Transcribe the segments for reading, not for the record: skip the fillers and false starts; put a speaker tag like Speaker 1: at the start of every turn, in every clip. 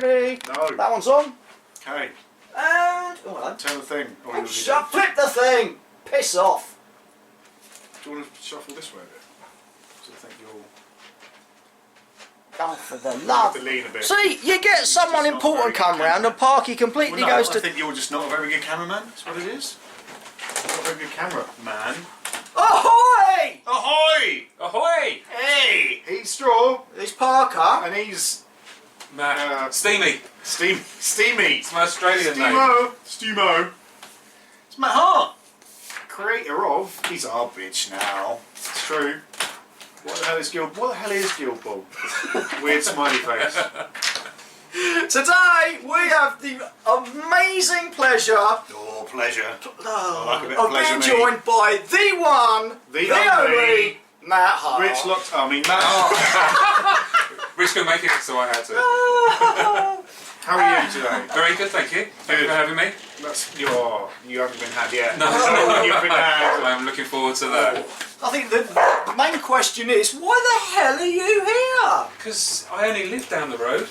Speaker 1: Ready?
Speaker 2: No.
Speaker 1: That one's on.
Speaker 2: Okay.
Speaker 1: And... Oh, hello.
Speaker 2: Turn the thing.
Speaker 1: Oh, flip the thing! Piss off.
Speaker 2: Do you want to shuffle this way a bit? So I think you'll...
Speaker 1: Oh, for the
Speaker 2: have
Speaker 1: love.
Speaker 2: to lean a bit.
Speaker 1: See, you get someone
Speaker 2: just not
Speaker 1: important
Speaker 2: very
Speaker 1: come round and Parky completely
Speaker 2: Well, no,
Speaker 1: goes
Speaker 2: I
Speaker 1: to...
Speaker 2: think you're just not a very good cameraman. That's what it is. Not a very good cameraman.
Speaker 1: Ahoy!
Speaker 2: Ahoy!
Speaker 3: Ahoy!
Speaker 2: Hey! He's Straw.
Speaker 1: He's Parker.
Speaker 2: And he's...
Speaker 3: Matt. Steamy.
Speaker 2: Steamy.
Speaker 3: It's my Australian name.
Speaker 2: Steamo. It's Mat Hart. Creator of... He's our bitch now. It's true. What the hell is Guild Ball? Weird smiley face.
Speaker 1: Today we have the amazing pleasure
Speaker 2: Oh, pleasure. I like a bit of
Speaker 1: of
Speaker 2: pleasure,
Speaker 1: being
Speaker 2: mate.
Speaker 1: joined by the one,
Speaker 2: The
Speaker 1: only, Mat Hart.
Speaker 2: Rich locked... I mean, Mat Hart.
Speaker 3: Rich couldn't make it, so I had to.
Speaker 2: How are you today?
Speaker 3: Very good, thank you. Thank you for having me.
Speaker 2: That's your... You haven't been had yet.
Speaker 3: No.
Speaker 2: You've been had.
Speaker 3: I'm looking forward to that.
Speaker 1: I think the main question is, why the hell are you here?
Speaker 3: Because I only live down the road.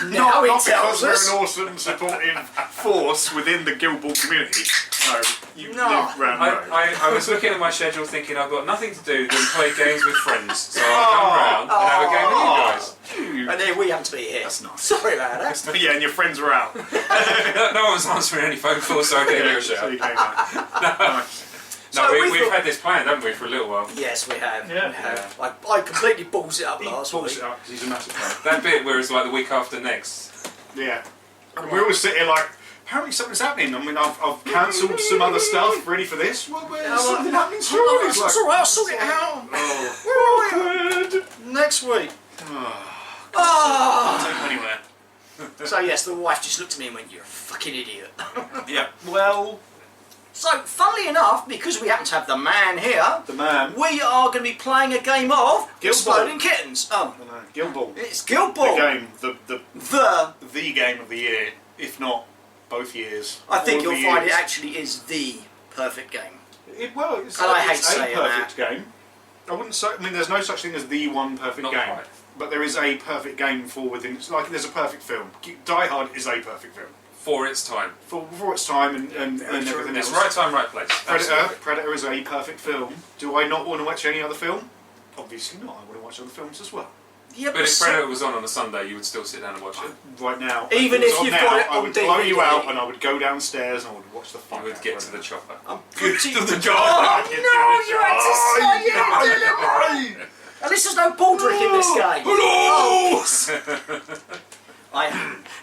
Speaker 1: Now
Speaker 2: Not
Speaker 1: it tells
Speaker 2: because we're
Speaker 1: us.
Speaker 2: an awesome supportive force within the Guild Ball community. No, you
Speaker 1: No.
Speaker 2: live round the road.
Speaker 3: I was looking at my schedule thinking I've got nothing to do than play games with friends. So I'll come round and have a game with you guys.
Speaker 1: And then we happen to be here.
Speaker 2: That's nice.
Speaker 1: Sorry about that.
Speaker 2: Yeah, and your friends were out.
Speaker 3: No one was answering any phone calls, so I gave you a
Speaker 2: So
Speaker 3: shout.
Speaker 2: you came out. Nice.
Speaker 3: No,
Speaker 1: So
Speaker 3: we've
Speaker 1: thought-
Speaker 3: had this planned, haven't we, for a little while.
Speaker 1: Yes, we have.
Speaker 2: Yeah.
Speaker 1: We have. I completely balls it up
Speaker 2: He
Speaker 1: last
Speaker 2: pulls
Speaker 1: week.
Speaker 2: it up because he's a massive fan.
Speaker 3: That bit where it's like the week after next.
Speaker 2: Yeah. And we always sit here like, apparently something's happening. I mean, I've cancelled some other stuff ready for this. Well, there's something happening soon.
Speaker 1: It's alright, I'll sort it out.
Speaker 2: Oh, awkward.
Speaker 1: Next week.
Speaker 2: Can't take them anywhere.
Speaker 1: So yes, the wife just looked at me and went, "You're a fucking idiot."
Speaker 2: Yeah. Well,
Speaker 1: So, funnily enough, because we happen to have the man here,
Speaker 2: the man.
Speaker 1: we are going to be playing a game of
Speaker 2: Guild
Speaker 1: Exploding Kittens. Oh,
Speaker 2: I know. Guild Ball.
Speaker 1: it's Guild Ball.
Speaker 2: The game. The
Speaker 1: The.
Speaker 2: game of the year, if not both years.
Speaker 1: I think
Speaker 2: All
Speaker 1: you'll
Speaker 2: the
Speaker 1: find it
Speaker 2: years.
Speaker 1: actually is the perfect game.
Speaker 2: Well, it's,
Speaker 1: And I hate
Speaker 2: it's a
Speaker 1: saying
Speaker 2: perfect game. I wouldn't say. I mean, there's no such thing as the one perfect
Speaker 3: Not
Speaker 2: game,
Speaker 3: quite.
Speaker 2: but there is a perfect game for within. It's like there's a perfect film. Die Hard is a perfect film
Speaker 3: For its time.
Speaker 2: for its time and everything
Speaker 3: It's
Speaker 2: else.
Speaker 3: right time, right place. Absolutely.
Speaker 2: Predator is a perfect film. Do I not want to watch any other film? Obviously not. I want to watch other films as well.
Speaker 1: Yeah,
Speaker 3: But if Predator was on a Sunday, you would still sit down and watch it.
Speaker 2: Right now,
Speaker 1: Even
Speaker 2: it was
Speaker 1: if
Speaker 2: on
Speaker 1: you've
Speaker 2: now,
Speaker 1: got it
Speaker 2: I
Speaker 1: on
Speaker 2: would blow you
Speaker 1: DVD.
Speaker 2: out and I would go downstairs and I would watch the fuck
Speaker 3: You would
Speaker 2: out
Speaker 3: get
Speaker 2: of
Speaker 3: to the
Speaker 2: Predator.
Speaker 3: chopper.
Speaker 1: I'm pretty...
Speaker 2: To the
Speaker 1: Oh no, you had to say it!
Speaker 2: Oh,
Speaker 1: At least there's no Baldrick in this game.
Speaker 2: Hello!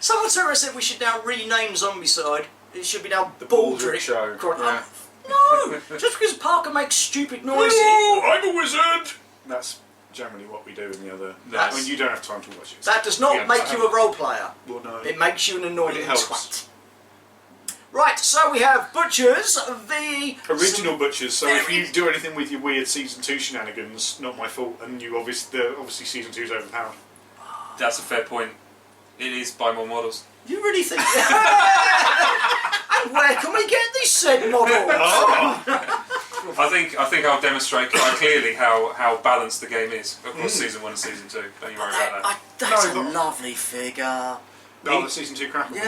Speaker 1: Someone said we should now rename Zombicide. It should be now
Speaker 2: The
Speaker 1: Baldrick.
Speaker 2: Baldrick Show.
Speaker 1: Yeah. No, just because Parker makes stupid noises.
Speaker 2: Hello, I'm a wizard! That's generally what we do in the other...
Speaker 3: That's-
Speaker 2: I mean, you don't have time to watch it.
Speaker 1: That does not
Speaker 2: Yeah,
Speaker 1: make
Speaker 2: I
Speaker 1: you a role player.
Speaker 2: Well, no.
Speaker 1: It makes you an annoying
Speaker 2: It helps.
Speaker 1: twat. Right, so we have Butchers, the...
Speaker 2: Original Butchers, so if
Speaker 1: very-
Speaker 2: you do anything with your weird Season 2 shenanigans, not my fault, and you obviously Season 2's overpowered.
Speaker 3: That's a fair point. It is buy more models.
Speaker 1: You really think... And where can we get these said models?
Speaker 3: I think I'll demonstrate quite clearly how balanced the game is across season 1 and season 2. Don't you worry about that.
Speaker 1: That's
Speaker 2: No,
Speaker 1: a
Speaker 2: but-
Speaker 1: lovely figure.
Speaker 2: Oh, the Season 2 crap.
Speaker 1: Yeah,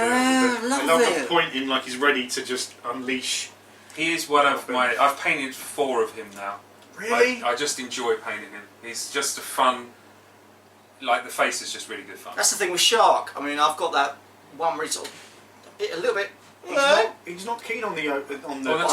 Speaker 2: I
Speaker 1: love
Speaker 2: love
Speaker 1: it.
Speaker 2: the point in, like, he's ready to just unleash.
Speaker 3: He is one of my... I've painted 4 of him now.
Speaker 1: Really?
Speaker 3: I just enjoy painting him. He's just a fun... Like, the face is just really good fun.
Speaker 1: That's the thing with Shark. I mean, I've got that one where he's sort of a little bit...
Speaker 2: He's not keen on the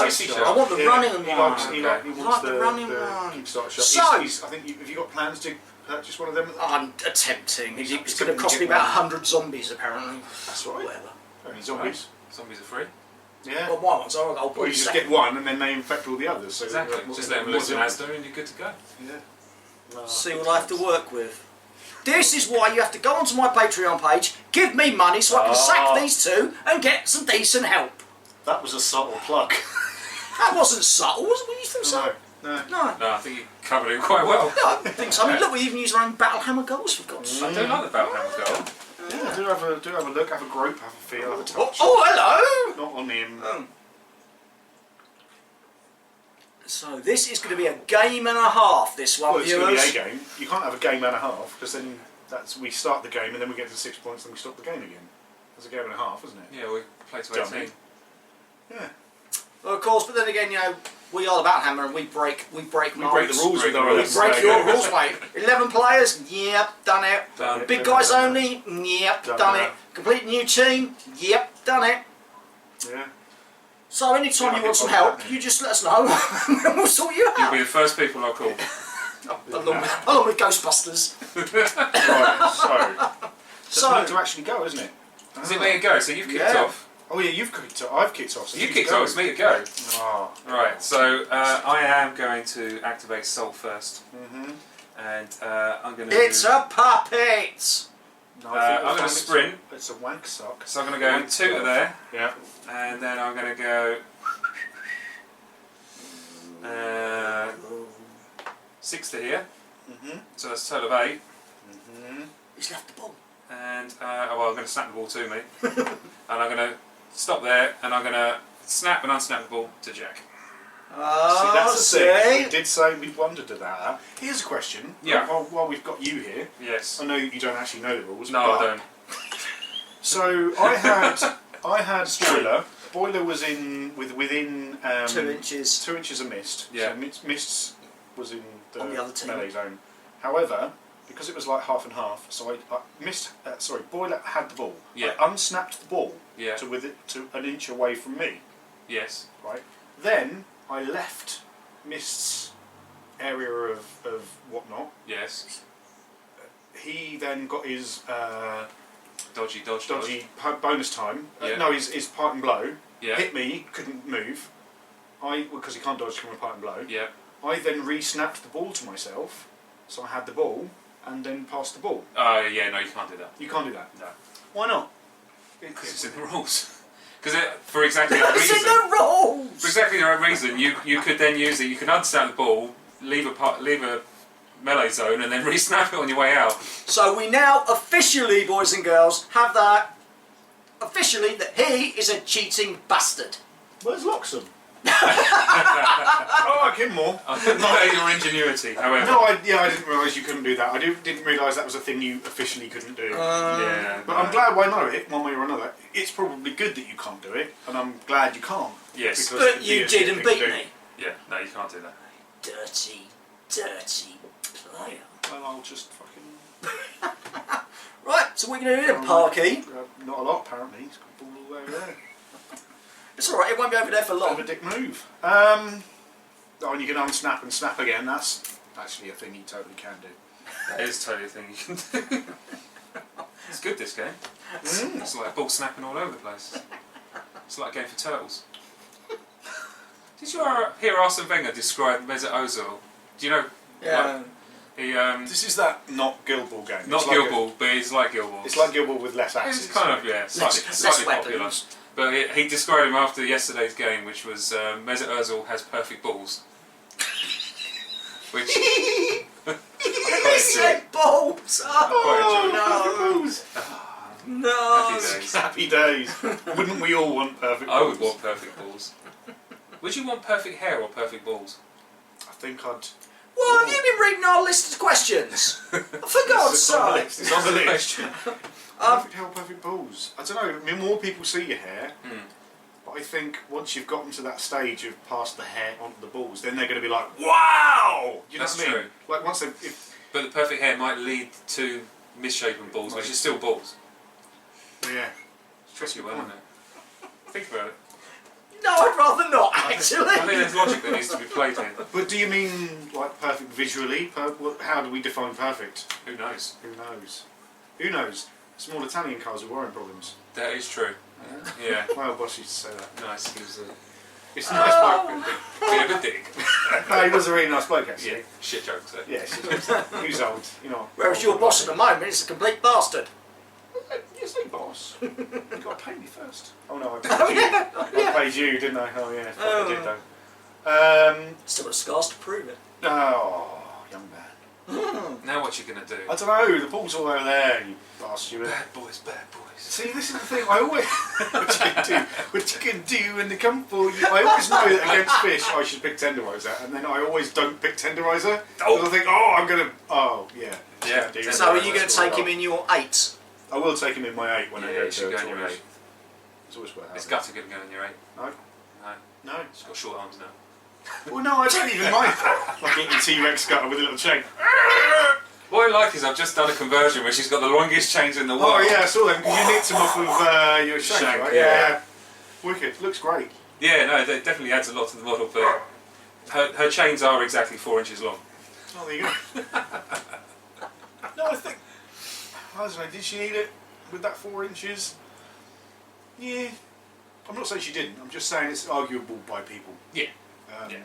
Speaker 3: tasty
Speaker 2: shot.
Speaker 3: shot.
Speaker 1: I want the running
Speaker 2: He
Speaker 1: one.
Speaker 2: likes, he
Speaker 3: Okay.
Speaker 2: wants
Speaker 1: Like the running
Speaker 2: the
Speaker 1: one.
Speaker 2: Kickstarter shot.
Speaker 1: So-
Speaker 2: I think have you got plans to purchase one of them?
Speaker 1: I'm attempting. It's
Speaker 2: It's
Speaker 1: going to
Speaker 2: gonna
Speaker 1: cost me
Speaker 2: get
Speaker 1: about
Speaker 2: one.
Speaker 1: 100 zombies, apparently.
Speaker 2: That's right.
Speaker 1: Whatever.
Speaker 2: Only zombies.
Speaker 3: Zombies are free.
Speaker 2: Yeah.
Speaker 1: Well, my ones are. I'll
Speaker 2: Well,
Speaker 1: put
Speaker 2: you just get one and then they infect all the others. So
Speaker 3: Exactly. Just let them loose in Asda and you're good to go.
Speaker 2: Yeah.
Speaker 1: See what I have to work with. This is why you have to go onto my Patreon page, give me money so I can sack these two and get some decent help.
Speaker 2: That was a subtle plug.
Speaker 1: That wasn't subtle, was it? What do you think so?
Speaker 2: No.
Speaker 1: No.
Speaker 3: No, I think you covered it quite well.
Speaker 1: No, I don't think so. I mean, look, we even use our own Battlehammer goals, for God's sake.
Speaker 3: I don't like the Battlehammer girl.
Speaker 2: Yeah, do have a look, have a grope, have a feel, have a touch.
Speaker 1: Oh, hello!
Speaker 2: Not on him.
Speaker 1: So this is going to be a game and a half, this one,
Speaker 2: Well, it's going to
Speaker 1: viewers.
Speaker 2: be a game. You can't have a game and a half, because then we start the game and then we get to 6 points and we stop the game again. That's a game and a half, isn't it?
Speaker 3: Yeah, we play to
Speaker 2: Dummy.
Speaker 3: 18.
Speaker 2: Yeah.
Speaker 1: Well, of course, but then again, we are the Battlehammer and we break
Speaker 2: We break the rules
Speaker 3: Break
Speaker 2: with
Speaker 3: the
Speaker 2: our
Speaker 3: rules.
Speaker 1: We break your rules, mate. 11 players, yep, done it.
Speaker 3: Done.
Speaker 1: Big guys only, yep, done it. Complete new team, yep, done it.
Speaker 2: Yeah.
Speaker 1: So anytime
Speaker 2: Yeah,
Speaker 1: you want some
Speaker 2: I think
Speaker 1: help, you just let us know and we'll sort you
Speaker 3: You'll
Speaker 1: out.
Speaker 3: be the first people I'll call.
Speaker 1: Along with Ghostbusters.
Speaker 2: Right, so.
Speaker 1: So,
Speaker 2: It's to actually go, isn't it?
Speaker 3: Is it me to go? So you've kicked
Speaker 1: Yeah.
Speaker 3: off.
Speaker 2: Oh yeah, you've kicked off. I've kicked off. So
Speaker 3: You
Speaker 2: who's
Speaker 3: kicked
Speaker 2: going?
Speaker 3: off, it's me to go.
Speaker 2: Oh.
Speaker 3: Right, so I am going to activate Salt first.
Speaker 2: Mm-hmm.
Speaker 3: And I'm going to
Speaker 1: it's a puppet!
Speaker 2: No,
Speaker 3: I'm going to sprint.
Speaker 2: It's a wank sock.
Speaker 3: So I'm going to go 2 to there.
Speaker 2: Yeah.
Speaker 3: And then I'm going to go 6 to here.
Speaker 2: Mm-hmm.
Speaker 3: So that's a total of 8.
Speaker 2: Mm-hmm.
Speaker 1: He's left the ball.
Speaker 3: And well, I'm going to snap the ball to me. And I'm going to stop there and I'm going to snap and unsnap the ball to Jack.
Speaker 2: See, that's the thing. We did say we wondered at that. Here's a question.
Speaker 3: Yeah.
Speaker 2: While we've got you here,
Speaker 3: Yes.
Speaker 2: I know you don't actually know the rules.
Speaker 3: No,
Speaker 2: but
Speaker 3: I don't.
Speaker 2: So I had Boiler. Boiler was within
Speaker 1: 2 inches.
Speaker 2: 2 inches of mist.
Speaker 3: Yeah.
Speaker 2: So Mists was in
Speaker 1: On the other team.
Speaker 2: melee zone. However, because it was like half and half, so Boiler had the ball.
Speaker 3: Yeah.
Speaker 2: I unsnapped the ball
Speaker 3: Yeah.
Speaker 2: to an inch away from me.
Speaker 3: Yes.
Speaker 2: Right. Then I left Mist's area of whatnot.
Speaker 3: Yes.
Speaker 2: He then got his
Speaker 3: Dodgy.
Speaker 2: bonus time.
Speaker 3: Yeah.
Speaker 2: No, his part and blow.
Speaker 3: Yeah.
Speaker 2: Hit me, couldn't move. Because he can't dodge from a part and blow.
Speaker 3: Yeah.
Speaker 2: I then re-snapped the ball to myself, so I had the ball, and then passed the ball.
Speaker 3: Yeah, no, you can't do that.
Speaker 2: You can't do that.
Speaker 3: No.
Speaker 2: Why not?
Speaker 3: Because it's in the rules. Because for exactly that
Speaker 1: It's in
Speaker 3: reason.
Speaker 1: the rules!
Speaker 3: For exactly the right reason, you could then use it. You can unsnap the ball, leave a melee zone, and then re-snap it on your way out.
Speaker 1: So we now officially, boys and girls, have that officially that he is a cheating bastard.
Speaker 2: Where's Loxham? I like him more.
Speaker 3: I admire your ingenuity, however.
Speaker 2: No, I didn't realise you couldn't do that. I didn't realise that was a thing you officially couldn't do.
Speaker 3: Yeah.
Speaker 2: But I'm glad I know it, one way or another. It's probably good that you can't do it, and I'm glad you can't.
Speaker 3: Yes.
Speaker 2: because
Speaker 1: But
Speaker 2: it'd
Speaker 1: you
Speaker 2: be a shit
Speaker 1: didn't
Speaker 2: thing to
Speaker 1: beat
Speaker 2: do.
Speaker 1: me.
Speaker 3: Yeah, no, you can't do that.
Speaker 1: Dirty player.
Speaker 2: Well, I'll just fucking...
Speaker 1: Right, so we're going to do then, Parky.
Speaker 2: Not a lot, apparently. He's got the ball all over there.
Speaker 1: It's alright, it won't be over there for
Speaker 2: Bit of
Speaker 1: long.
Speaker 2: a dick move. Oh, and you can unsnap and snap again. That's actually a thing you totally can do.
Speaker 3: That is totally a thing you can do. It's good, this game. It's like ball snapping all over the place. It's like a game for turtles. Did you hear Arsene Wenger describe Mesut Ozil? Do you know?
Speaker 1: Yeah.
Speaker 3: He
Speaker 2: This is that not Guild Ball game.
Speaker 3: not
Speaker 2: It's like
Speaker 3: Guild Ball, but it's like Guild Ball.
Speaker 2: It's like Guild Ball with less axes.
Speaker 3: It's kind of slightly popular.
Speaker 1: weapons.
Speaker 3: But he described him after yesterday's game, which was Mesut Ozil has perfect balls, which I
Speaker 1: He
Speaker 3: quite enjoyed.
Speaker 1: said balls!
Speaker 3: I
Speaker 1: Oh, no!
Speaker 3: Happy days.
Speaker 2: Happy days. Wouldn't we all want perfect
Speaker 3: I
Speaker 2: balls?
Speaker 3: would want perfect balls. Would you want perfect hair or perfect balls?
Speaker 2: I think I'd...
Speaker 1: Well, have you been reading our list of questions? For God's
Speaker 2: It's on the
Speaker 1: sake!
Speaker 2: list. It's on the list.
Speaker 3: Question.
Speaker 2: Perfect hair or perfect balls? I don't know. I mean, more people see your hair.
Speaker 3: Hmm.
Speaker 2: But I think once you've gotten to that stage of past the hair onto the balls, then they're going to be like, wow! You know
Speaker 3: That's
Speaker 2: what I mean?
Speaker 3: true.
Speaker 2: Like once they...
Speaker 3: But the perfect hair might lead to misshapen balls, which is still balls.
Speaker 2: Yeah.
Speaker 3: It's tricky one, isn't it? Think about it.
Speaker 1: No, I'd rather not,
Speaker 3: I think
Speaker 1: actually.
Speaker 3: there's logic that needs to be played here.
Speaker 2: But do you mean like perfect visually? How do we define perfect?
Speaker 3: Who knows?
Speaker 2: Who knows? Who knows? Small Italian cars with wiring problems.
Speaker 3: That is true. Yeah.
Speaker 2: My old boss used to say that.
Speaker 3: Nice. He was a
Speaker 2: It's a nice bloke.
Speaker 3: bit of a dig.
Speaker 2: No, he was a really nice bloke actually.
Speaker 3: Yeah. Shit jokes there.
Speaker 2: Yeah, he was old, you know.
Speaker 1: Whereas your boss at the moment is a complete bastard.
Speaker 2: Yes, hey boss. You got to pay me first. Oh no, I paid you. I paid you, didn't I? Oh yeah, I did though.
Speaker 1: Still got scars to prove it.
Speaker 2: Oh, young man.
Speaker 3: Now what you gonna do?
Speaker 2: I don't know. The ball's all over there. You bastard.
Speaker 3: Bad boys, bad boys.
Speaker 2: See, this is the thing. I always what you can do. What you can do when they come for you. I always know that against fish I should pick tenderizer, and then I always don't pick tenderizer because I think, oh, I'm gonna. Oh yeah.
Speaker 3: Yeah.
Speaker 2: I do.
Speaker 1: So are you going to take him in your 8?
Speaker 2: I will take him in my 8 when I
Speaker 3: Yeah,
Speaker 2: go
Speaker 3: you should
Speaker 2: to
Speaker 3: go in your
Speaker 2: toys.
Speaker 3: 8.
Speaker 2: It's always worth
Speaker 3: It's
Speaker 2: having.
Speaker 3: gutted going to go in your 8.
Speaker 2: No.
Speaker 3: No.
Speaker 2: No.
Speaker 3: It's got short arms now.
Speaker 2: Well, no, I don't even mind. Like a little T-Rex gutter with a little chain.
Speaker 3: What I like is I've just done a conversion where she's got the longest chains in the world.
Speaker 2: Oh yeah, I saw them. You nicked them off of your shank,
Speaker 3: Shank,
Speaker 2: right?
Speaker 3: yeah.
Speaker 2: Wicked. Looks great.
Speaker 3: Yeah, no, it definitely adds a lot to the model, but her chains are exactly 4 inches long.
Speaker 2: Oh, there you go. No, I think... I don't know, did she need it with that 4 inches? Yeah. I'm not saying she didn't, I'm just saying it's arguable by people.
Speaker 3: Yeah. Yeah.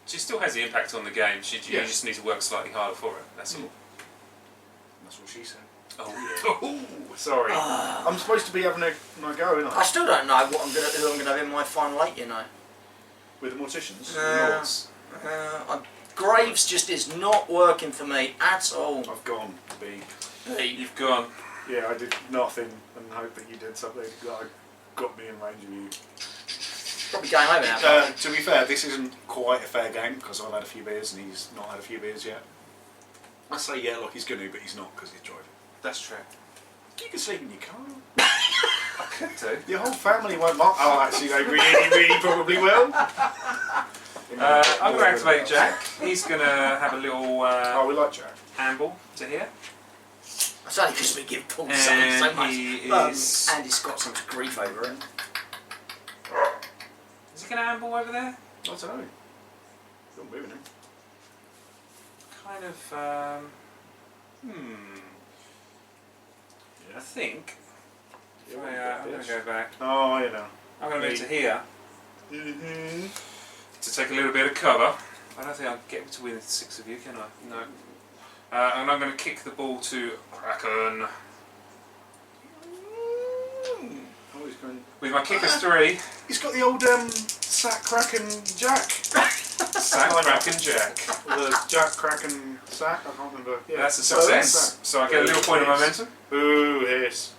Speaker 3: She still has the impact on the game, you just need to work slightly harder for it, that's all.
Speaker 2: That's what she said.
Speaker 3: Oh, yeah.
Speaker 2: Oh, sorry. I'm supposed to be having a go, aren't I?
Speaker 1: I still don't know what who I'm going to have in my final 8, you know.
Speaker 2: With the morticians?
Speaker 3: Lords.
Speaker 1: Graves just is not working for me at all.
Speaker 2: I've gone B.
Speaker 3: You've gone.
Speaker 2: Yeah, I did nothing and hope that you did something that got me in range of you.
Speaker 1: Probably game over now.
Speaker 2: To be fair, this isn't quite a fair game because I've had a few beers and he's not had a few beers yet. I say yeah like he's going to, but he's not because he's driving.
Speaker 3: That's true.
Speaker 2: You can sleep in your car.
Speaker 3: I could do.
Speaker 2: Your whole family won't mind. Oh, actually, they really probably will.
Speaker 3: I'm going to activate Jack. He's going to have a little
Speaker 2: Oh, we like Jack.
Speaker 3: handball to here.
Speaker 1: It's only because we give Paul so
Speaker 3: And
Speaker 1: much.
Speaker 3: he is...
Speaker 1: Andy's got some grief over it.
Speaker 3: Is he going to handball over there?
Speaker 2: I don't know. Still moving him.
Speaker 3: Kind of, I think...
Speaker 2: Yeah,
Speaker 3: I'm going to go back.
Speaker 2: Oh, you know.
Speaker 3: I'm going to move to here
Speaker 2: Mm-hmm.
Speaker 3: to take a little bit of cover. I don't think I'll get to within 6 of you, can I? No. And I'm going to kick the ball to Kraken.
Speaker 2: Oh, he's going...
Speaker 3: With my kick as 3,
Speaker 2: He's got the old sack Kraken Jack.
Speaker 3: sack Kraken Jack.
Speaker 2: The Jack Kraken sack. I can't remember. Yeah.
Speaker 3: That's a success. So I get a little point of momentum.
Speaker 2: Boo, hiss.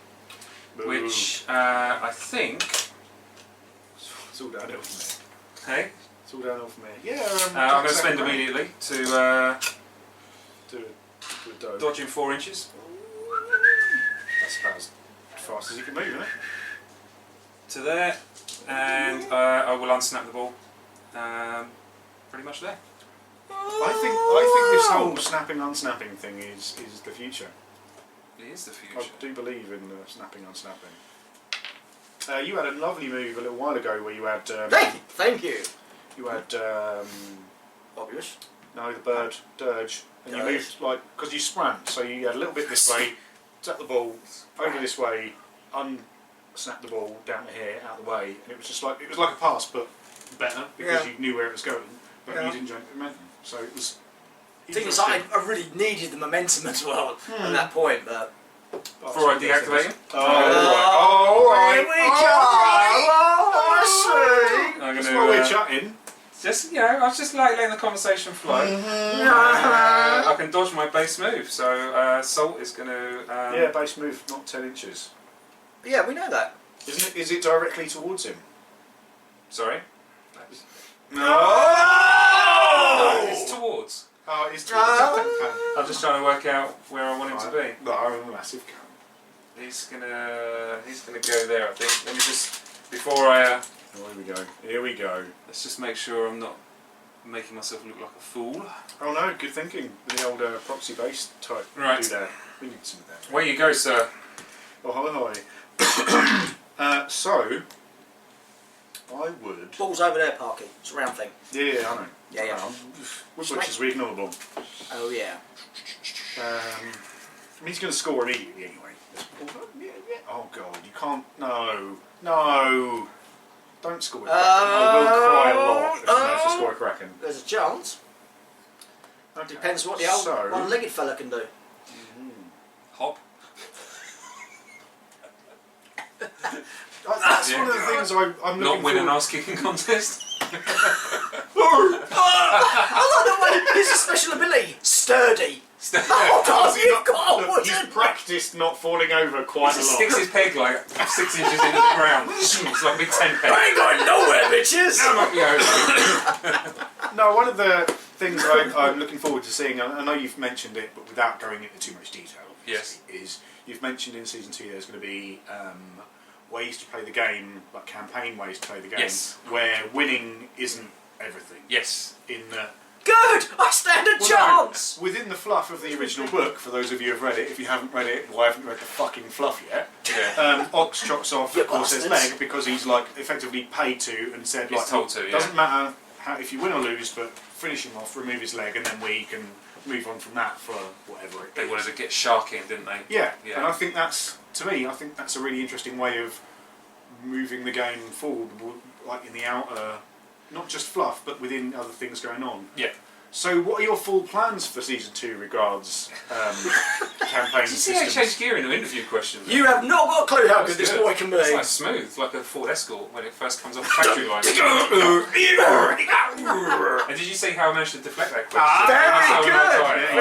Speaker 2: Boo.
Speaker 3: Which I think.
Speaker 2: It's all downhill from
Speaker 3: Hey,
Speaker 2: It's all downhill from here. Yeah.
Speaker 3: I'm going to spend immediately to
Speaker 2: Do a dove.
Speaker 3: dodge him 4 inches
Speaker 2: That's about as fast as you can move, isn't it?
Speaker 3: to there, and I will unsnap the ball. Pretty much there.
Speaker 2: I think this whole snapping unsnapping thing is the future.
Speaker 3: It is the
Speaker 2: I
Speaker 3: future.
Speaker 2: do believe in snapping unsnapping. You had a lovely move a little while ago where you had
Speaker 1: Thank you.
Speaker 2: you had
Speaker 1: Obvious.
Speaker 2: no the bird dirge and you
Speaker 1: Dirge.
Speaker 2: moved like because you sprang so you had a little bit this way, tap the ball over this way, unsnap the ball down to here out of the way, and it was like a pass but better because
Speaker 1: Yeah.
Speaker 2: you knew where it was going, but
Speaker 1: Yeah.
Speaker 2: you didn't jump the momentum, so it was.
Speaker 1: The thing is, I really needed the momentum as well at that point, but...
Speaker 3: Before I deactivate him,
Speaker 2: Oh, right.
Speaker 1: Here we go! Oh, I see!
Speaker 3: I'm
Speaker 2: That's
Speaker 3: going
Speaker 2: why we're
Speaker 3: to
Speaker 2: chatting.
Speaker 3: just I was just like letting the conversation flow.
Speaker 1: Uh-huh.
Speaker 3: I can dodge my base move, so Salt is going to.
Speaker 2: Yeah, base move, not 10 inches.
Speaker 1: Yeah, we know that.
Speaker 2: Isn't it? Is it directly towards him?
Speaker 3: Sorry.
Speaker 2: No!
Speaker 3: No, it's towards.
Speaker 2: Oh, it's towards.
Speaker 3: I'm just trying to work out where I want him to be.
Speaker 2: No, I'm a massive cunt.
Speaker 3: He's gonna go there. I think. Let me just before I.
Speaker 2: Oh, here we go. Here we go.
Speaker 3: Let's just make sure I'm not making myself look like a fool.
Speaker 2: Oh no, good thinking. The old proxy base type.
Speaker 3: Right.
Speaker 2: Do that. We need some of that.
Speaker 3: Where you go, sir?
Speaker 2: Oh, hi. So, I would.
Speaker 1: Ball's over there, Parky. It's a round thing.
Speaker 2: Yeah, I know.
Speaker 1: Yeah.
Speaker 2: Which is we ignore the ball.
Speaker 1: Oh, yeah.
Speaker 2: I mean, he's going to score immediately anyway. Oh god, you can't. No. Don't score a Kraken. I will cry a lot if you manage to score a Kraken.
Speaker 1: There's a chance.
Speaker 2: Okay.
Speaker 1: Depends what the old
Speaker 2: So-
Speaker 1: one-legged fella can do.
Speaker 3: Hop.
Speaker 2: That's one of the things I'm looking
Speaker 3: Not win an
Speaker 2: forward.
Speaker 3: ass kicking contest.
Speaker 1: Oh, no, wait, here's a special ability. Sturdy. Oh, God, you've got a
Speaker 2: Look, he's
Speaker 1: wooden...
Speaker 2: practiced not falling over quite a
Speaker 3: He
Speaker 2: lot.
Speaker 3: sticks his peg like 6 inches into the ground. It's like a big 10 peg.
Speaker 1: I ain't going nowhere, bitches.
Speaker 3: That might be over.
Speaker 2: No, one of the things I'm looking forward to seeing, I know you've mentioned it, but without going into too much detail, is you've mentioned in Season 2 there's going to be ways to play the game, like campaign ways to play the game, where winning isn't everything.
Speaker 3: Yes.
Speaker 2: In the
Speaker 1: Good! I stand a chance!
Speaker 2: Within the fluff of the original book, for those of you who have read it, if you haven't read it, well, I haven't read the fucking fluff yet, Ox chops off Corsair's leg because he's like effectively paid to and said like,
Speaker 3: told to,
Speaker 2: doesn't matter if you win or lose, but finish him off, remove his leg, and then we can move on from that for whatever it is.
Speaker 3: They wanted to get Shark in, didn't they?
Speaker 2: Yeah, and I think that's, to me, I think that's a really interesting way of moving the game forward, like in the outer, not just fluff, but within other things going on.
Speaker 3: Yeah.
Speaker 2: So, what are your full plans for Season 2 regards campaign
Speaker 3: Did you see how he changed gear in the interview question?
Speaker 1: You have not got a clue how good this boy can be.
Speaker 3: It's like smooth, like a Ford Escort when it first comes off the factory line. And did you see how I managed to deflect that question?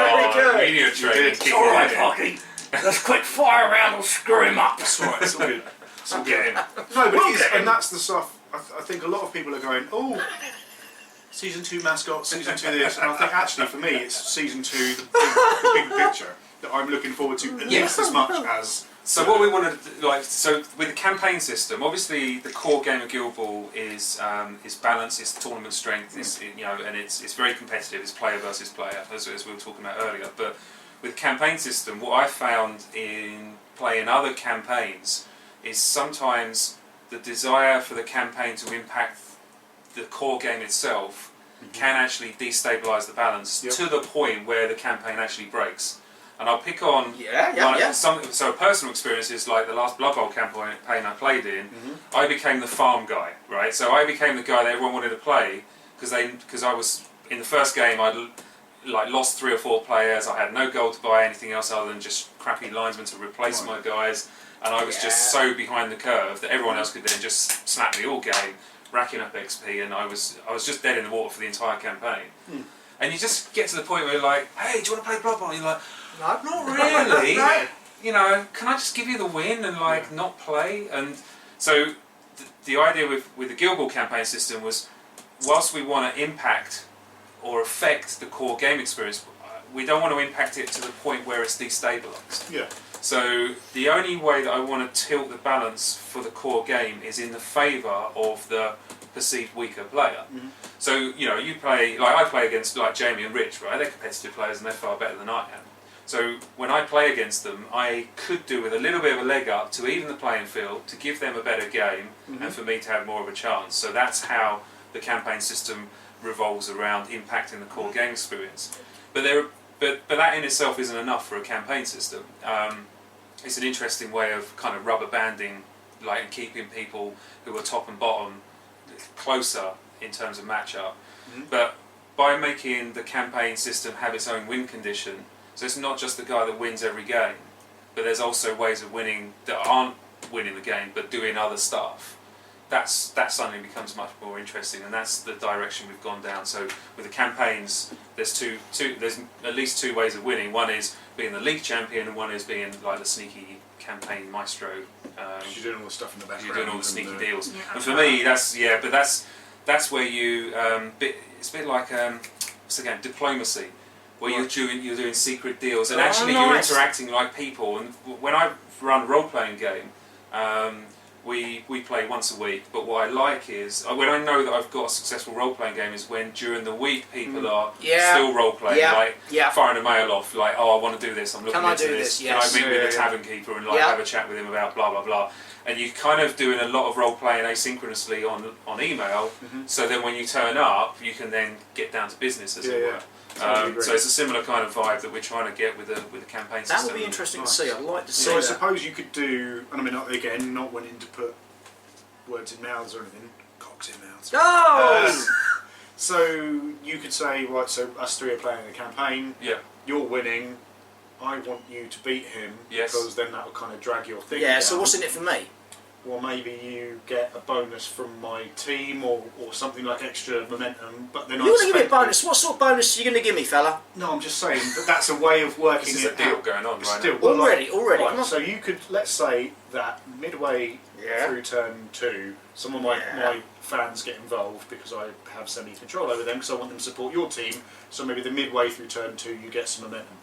Speaker 1: Very good!
Speaker 3: Media training.
Speaker 1: Alright, Parky. Let's quick fire around and screw him up.
Speaker 2: That's right, it's all good.
Speaker 3: I'll get him.
Speaker 2: No, but it is, and that's the stuff, I think a lot of people are going, oh, Season 2 mascot, Season 2 this, and I think actually for me it's Season 2, the big picture that I'm looking forward to at least as much as...
Speaker 3: So what we want to so with the campaign system, obviously the core game of Guild Ball is balance, it's tournament strength, and it's very competitive. It's player versus player, as we were talking about earlier. But with the campaign system, what I found in playing other campaigns is sometimes the desire for the campaign to impact the core game itself can actually destabilise the balance to the point where the campaign actually breaks. And I'll pick on so personal experiences like the last Blood Bowl campaign I played in. I became the farm guy, right? So I became the guy that everyone wanted to play because I was in the first game I'd like lost 3 or 4 players. I had no gold to buy anything else other than just crappy linesmen to replace my guys, and I was just so behind the curve that everyone else could then just snap me all game, racking up XP, and I was just dead in the water for the entire campaign. And you just get to the point where you're like, hey, do you want to play Blood Bowl? And you're like, no, not really. You know, can I just give you the win and like not play? And so the idea with the Guild Ball campaign system was, whilst we want to impact or affect the core game experience, we don't want to impact it to the point where it's destabilised.
Speaker 2: Yeah.
Speaker 3: So the only way that I want to tilt the balance for the core game is in the favour of the perceived weaker player. So you play I play against like Jamie and Rich, right? They're competitive players and they're far better than I am. So when I play against them, I could do with a little bit of a leg up to even the playing field, to give them a better game, and for me to have more of a chance. So that's how the campaign system revolves around impacting the core game experience. But that in itself isn't enough for a campaign system. It's an interesting way of kind of rubber banding, like, and keeping people who are top and bottom closer in terms of matchup. But by making the campaign system have its own win condition, so it's not just the guy that wins every game, but there's also ways of winning that aren't winning the game but doing other stuff. That suddenly becomes much more interesting, and that's the direction we've gone down. So with the campaigns, there's there's at least 2 ways of winning. One is being the league champion, and one is being like the sneaky campaign maestro.
Speaker 2: You're doing all the stuff in the background.
Speaker 3: You're doing all the sneaky deals. And for me, that's where you it's a bit like what's the game? Diplomacy, where you're doing secret deals, and actually you're interacting like people. And when I run a role-playing game, we play once a week, but what I like is, when I know that I've got a successful role-playing game, is when during the week people are still role-playing, firing a mail off, like, oh, I want to do this, I'm looking into this, can I meet with the tavern keeper and like have a chat with him about blah blah blah. And you're kind of doing a lot of role-playing asynchronously on email, so then when you turn up, you can then get down to business, as it were. So it's a similar kind of vibe that we're trying to get with the campaign system.
Speaker 1: That would be interesting to see. I'd like to see
Speaker 2: So
Speaker 1: that.
Speaker 2: I suppose you could do, and I mean, again, not wanting to put words in mouths or anything, cocks in mouths.
Speaker 1: Oh!
Speaker 2: So you could say, right, so us 3 are playing the campaign, you're winning, I want you to beat him, because then that will kind of drag your thing down.
Speaker 1: So what's in it for me?
Speaker 2: or maybe you get a bonus from my team, or something like extra momentum. But then
Speaker 1: You're going to give me a bonus. What sort of bonus are you going to give me, fella?
Speaker 2: No, I'm just saying that that's a way of working
Speaker 3: This is
Speaker 2: it
Speaker 3: a deal
Speaker 2: out.
Speaker 3: going on right now.
Speaker 1: Already.
Speaker 2: Right, so you could, let's say that midway through turn 2, some of my fans get involved because I have semi-control over them because I want them to support your team. So maybe the midway through turn 2 you get some momentum.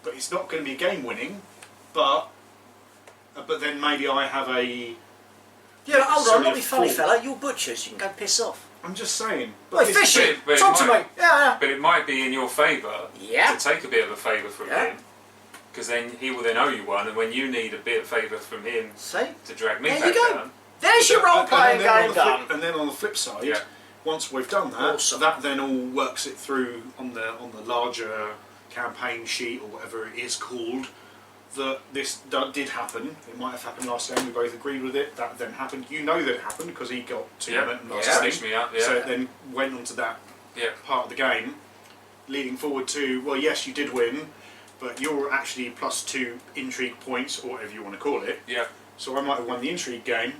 Speaker 2: But it's not going to be game winning, but then maybe I have a...
Speaker 1: Yeah, hold on, not be funny, fella. You're butchers. You can go piss off.
Speaker 2: I'm just saying.
Speaker 1: Wait, fishing. Talk to me. Yeah.
Speaker 3: But it might be in your favour
Speaker 1: to
Speaker 3: take a bit of a favour from him, because then he will then owe you one, and when you need a bit of favour from him to drag me back down.
Speaker 1: There's your role-playing game done.
Speaker 2: And then on the flip side, once we've done that, that then all works it through on the larger campaign sheet or whatever it is called. That this did happen. It might have happened last game. We both agreed with it. That then happened. You know that it happened because he got 2 momentum last game.
Speaker 3: Me up,
Speaker 2: So it then went on to that part of the game, leading forward to, well, yes, you did win, but you're actually +2 intrigue points, or whatever you want to call it.
Speaker 3: Yeah.
Speaker 2: So I might have won the intrigue game,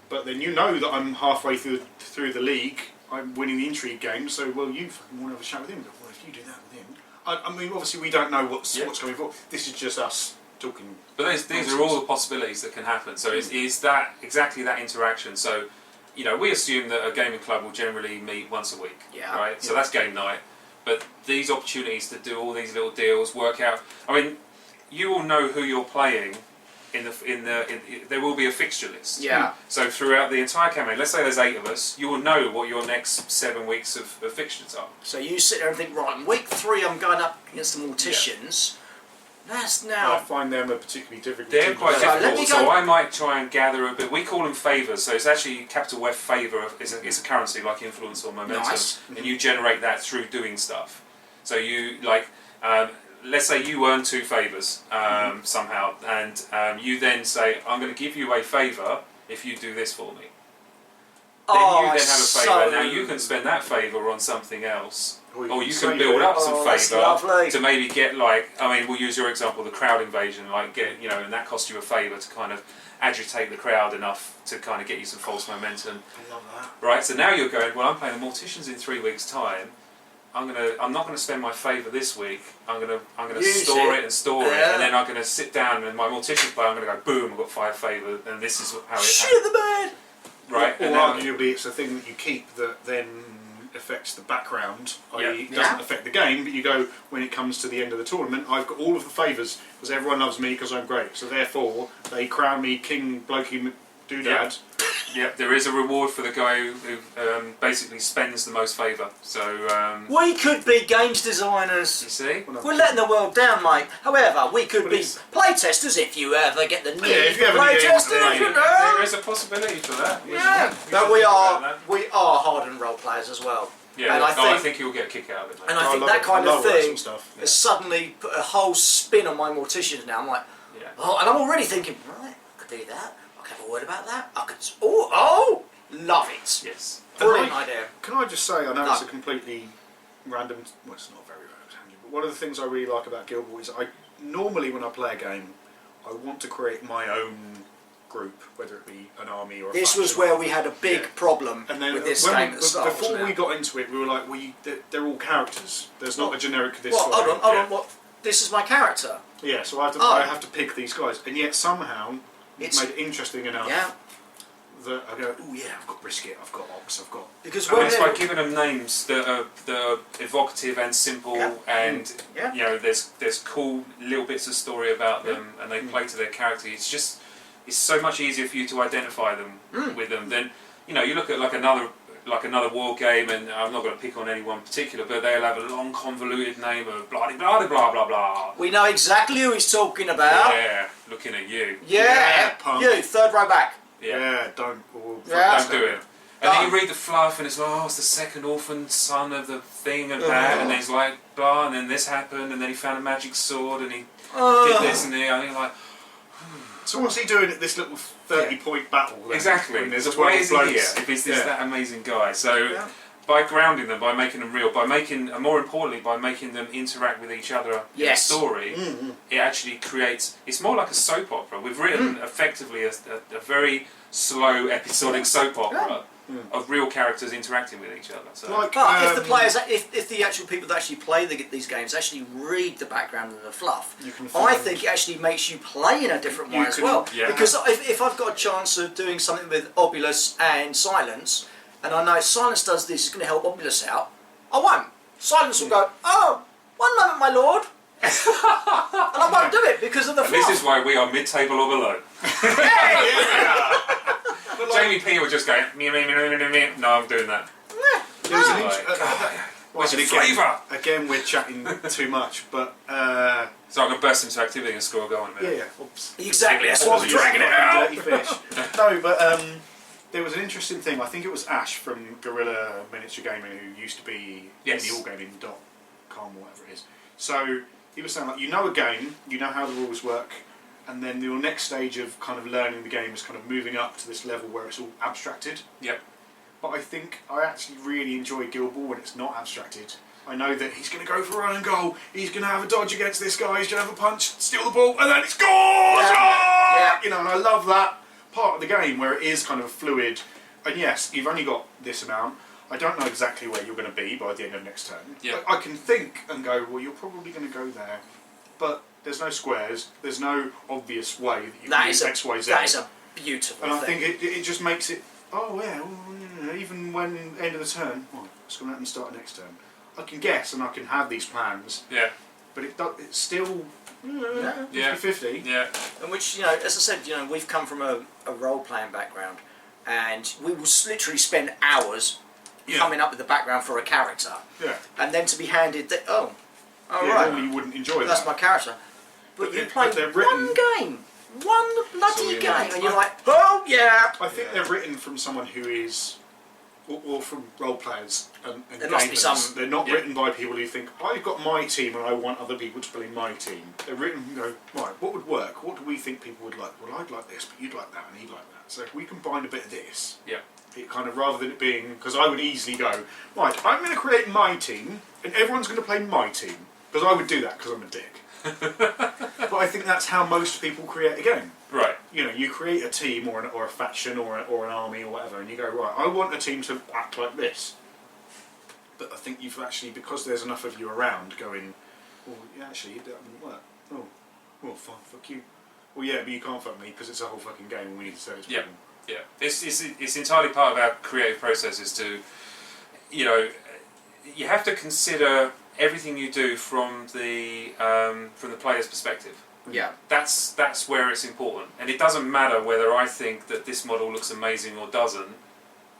Speaker 2: but then you know that I'm halfway through the league. I'm winning the intrigue game. So well, you fucking want to have a chat with him. Well, if you do that with him. I mean, obviously we don't know what's going forward. This is just us talking.
Speaker 3: But these are all the possibilities that can happen. So is that exactly that interaction? So, you know, we assume that a gaming club will generally meet once a week, right? So that's game night. But these opportunities to do all these little deals, work out. I mean, you will know who you're playing. There will be a fixture list.
Speaker 1: Yeah.
Speaker 3: So throughout the entire campaign, let's say there's 8 of us, you will know what your next 7 weeks of fixtures are.
Speaker 1: So you sit there and think, right, in week 3 I'm going up against the Morticians. That's now...
Speaker 2: I find them a particularly difficult
Speaker 3: They're quite difficult,
Speaker 1: so
Speaker 3: I might try and gather a bit. We call them favours, so it's actually capital F favour is a currency like influence or momentum, and you generate that through doing stuff. So you, like, let's say you earn 2 favours somehow, and you then say, I'm going to give you a favour if you do this for me. Then you then have a favour. Now you can spend that favour on something else. Or you can build up some favour to maybe get, like, I mean, we'll use your example, the crowd invasion, like, and that costs you a favour to kind of agitate the crowd enough to kind of get you some false momentum.
Speaker 2: I love that.
Speaker 3: Right, so now you're going, well, I'm playing the Morticians in 3 weeks' time. I'm not gonna spend my favour this week. I'm gonna store it, and then I'm gonna sit down and my Mortician player, I'm gonna go, boom, I've got 5 favour, and this is how it
Speaker 1: Shit the bed!
Speaker 3: Right,
Speaker 2: or arguably it's a thing that you keep that then affects the background, i.e. it doesn't affect the game, but you go, when it comes to the end of the tournament, I've got all of the favours, because everyone loves me because I'm great, so therefore they crown me King Blokey Doodad.
Speaker 3: Yep, there is a reward for the guy who basically spends the most favour. So
Speaker 1: we could be games designers.
Speaker 3: You see,
Speaker 1: we're letting the world down, mate. However, we could be playtesters if you ever get the need for playtesters.
Speaker 3: There is a possibility for that.
Speaker 1: Yeah, but we are hardened role players as well.
Speaker 3: Yeah,
Speaker 1: and
Speaker 3: I think you'll get a kick out of it. Mate.
Speaker 1: And I think that kind of thing has suddenly put a whole spin on my Morticians now. I'm like, oh, and I'm already thinking, right, I could do that. I could have a word about that. I could. Love it.
Speaker 3: Yes.
Speaker 1: Brilliant idea.
Speaker 2: Can I just say, I know it's a completely random. Well, it's not very random tangent, but one of the things I really like about Guild Wars is normally when I play a game, I want to create my own group, whether it be an army or a
Speaker 1: This was where we had a big problem with this game at the start.
Speaker 2: Before we got into it, we were like, they're all characters. There's not a generic this.
Speaker 1: Well, hold on. What? This is my character.
Speaker 2: Yeah, so I have to pick these guys, and yet somehow it's made it interesting enough.
Speaker 1: Yeah.
Speaker 2: That I go, oh yeah, I've got brisket, I've got ox, I've got.
Speaker 1: Because
Speaker 3: it's by giving them names that are evocative and simple, and you know, there's cool little bits of story about them, and they play to their character. It's so much easier for you to identify them with them than, you know, you look at like another war game, and I'm not going to pick on anyone particular, but they'll have a long convoluted name of blah blah blah blah blah.
Speaker 1: We know exactly who he's talking about.
Speaker 3: Yeah, looking at you.
Speaker 1: Yeah, you, 3rd row back.
Speaker 2: Yeah, don't
Speaker 3: do it. And then you read the fluff, and it's like, oh, it's the 2nd orphan son of the thing and that, and then he's like, blah, and then this happened, and then he found a magic sword, and he did this, and you're like.
Speaker 2: So what's he doing at this little 30-point battle? Then?
Speaker 3: Exactly. There's a way is he here if he's that amazing guy. So by grounding them, by making them real, by making, and more importantly, by making them interact with each other in the story, it actually creates. It's more like a soap opera. We've written effectively a very slow episodic soap opera of real characters interacting with each other. So.
Speaker 1: But if the players, if the actual people that actually play these games actually read the background and the fluff, I think it actually makes you play in a different way as well.
Speaker 3: Yeah.
Speaker 1: Because if I've got a chance of doing something with Obulus and Silence, and I know Silence does this, it's going to help Obulus out, I won't. Silence will go, oh, one moment, my lord. And I won't do it because of the fluff.
Speaker 3: This is why we are mid-table or below. Jamie P will just go, no, I'm doing that. What's your flavour?
Speaker 2: Again, we're chatting too much, but...
Speaker 3: So I'm going to burst into activity and score a goal in a minute.
Speaker 2: Yeah. Oops.
Speaker 1: Exactly, that's why I'm dragging it out.
Speaker 2: Dirty fish. No, but there was an interesting thing. I think it was Ash from Guerrilla Miniature Gaming, who used to be in the allgaming.com or whatever it is. So he was saying, like, you know a game, you know how the rules work, and then your next stage of kind of learning the game is kind of moving up to this level where it's all abstracted.
Speaker 3: Yep.
Speaker 2: But I think I actually really enjoy Guild Ball when it's not abstracted. I know that he's going to go for a run and goal, he's going to have a dodge against this guy, he's going to have a punch, steal the ball, and then it's goal!
Speaker 1: Yeah.
Speaker 2: You know, and I love that part of the game where it is kind of fluid. And yes, you've only got this amount. I don't know exactly where you're going to be by the end of next turn.
Speaker 3: Yeah.
Speaker 2: I can think and go, well, you're probably going to go there. But there's no squares, there's no obvious way that you can do X, Y, Z.
Speaker 1: That is a beautiful
Speaker 2: And I
Speaker 1: thing.
Speaker 2: think it just makes it, oh yeah, well, you know, even when end of the turn, well, it's going to happen start next turn. I can guess and I can have these plans.
Speaker 3: Yeah.
Speaker 2: But it's still 50-50.
Speaker 3: Yeah.
Speaker 1: And which, you know, as I said, you know, we've come from a role-playing background, and we will literally spend hours coming up with the background for a character.
Speaker 2: Yeah.
Speaker 1: And then to be handed that,
Speaker 2: Normally you wouldn't enjoy
Speaker 1: that's
Speaker 2: that.
Speaker 1: my character. But you play one game, one bloody game, and you're like, oh yeah.
Speaker 2: I think they're written from someone who is, or from role players and
Speaker 1: There
Speaker 2: gamers.
Speaker 1: must be some.
Speaker 2: They're not written by people who think, I've got my team and I want other people to play my team. They're written, you know, right, what would work? What do we think people would like? Well, I'd like this, but you'd like that, and he'd like that. So if we combine a bit of this, it kind of, rather than it being, because I would easily go, right, I'm going to create my team, and everyone's going to play my team. Because I would do that, because I'm a dick. But I think that's how most people create a game.
Speaker 3: Right.
Speaker 2: You know, you create a team or a faction or an army or whatever, and you go, right, I want a team to act like this. But I think you've actually, because there's enough of you around, going, well, yeah, actually, that wouldn't work. Oh, well, fine, fuck you. Well, yeah, but you can't fuck me because it's a whole fucking game and we need to say it's
Speaker 3: Yeah. It's entirely part of our creative process is to, you know, you have to consider everything you do from the player's perspective.
Speaker 1: Yeah.
Speaker 3: That's where it's important, and it doesn't matter whether I think that this model looks amazing or doesn't.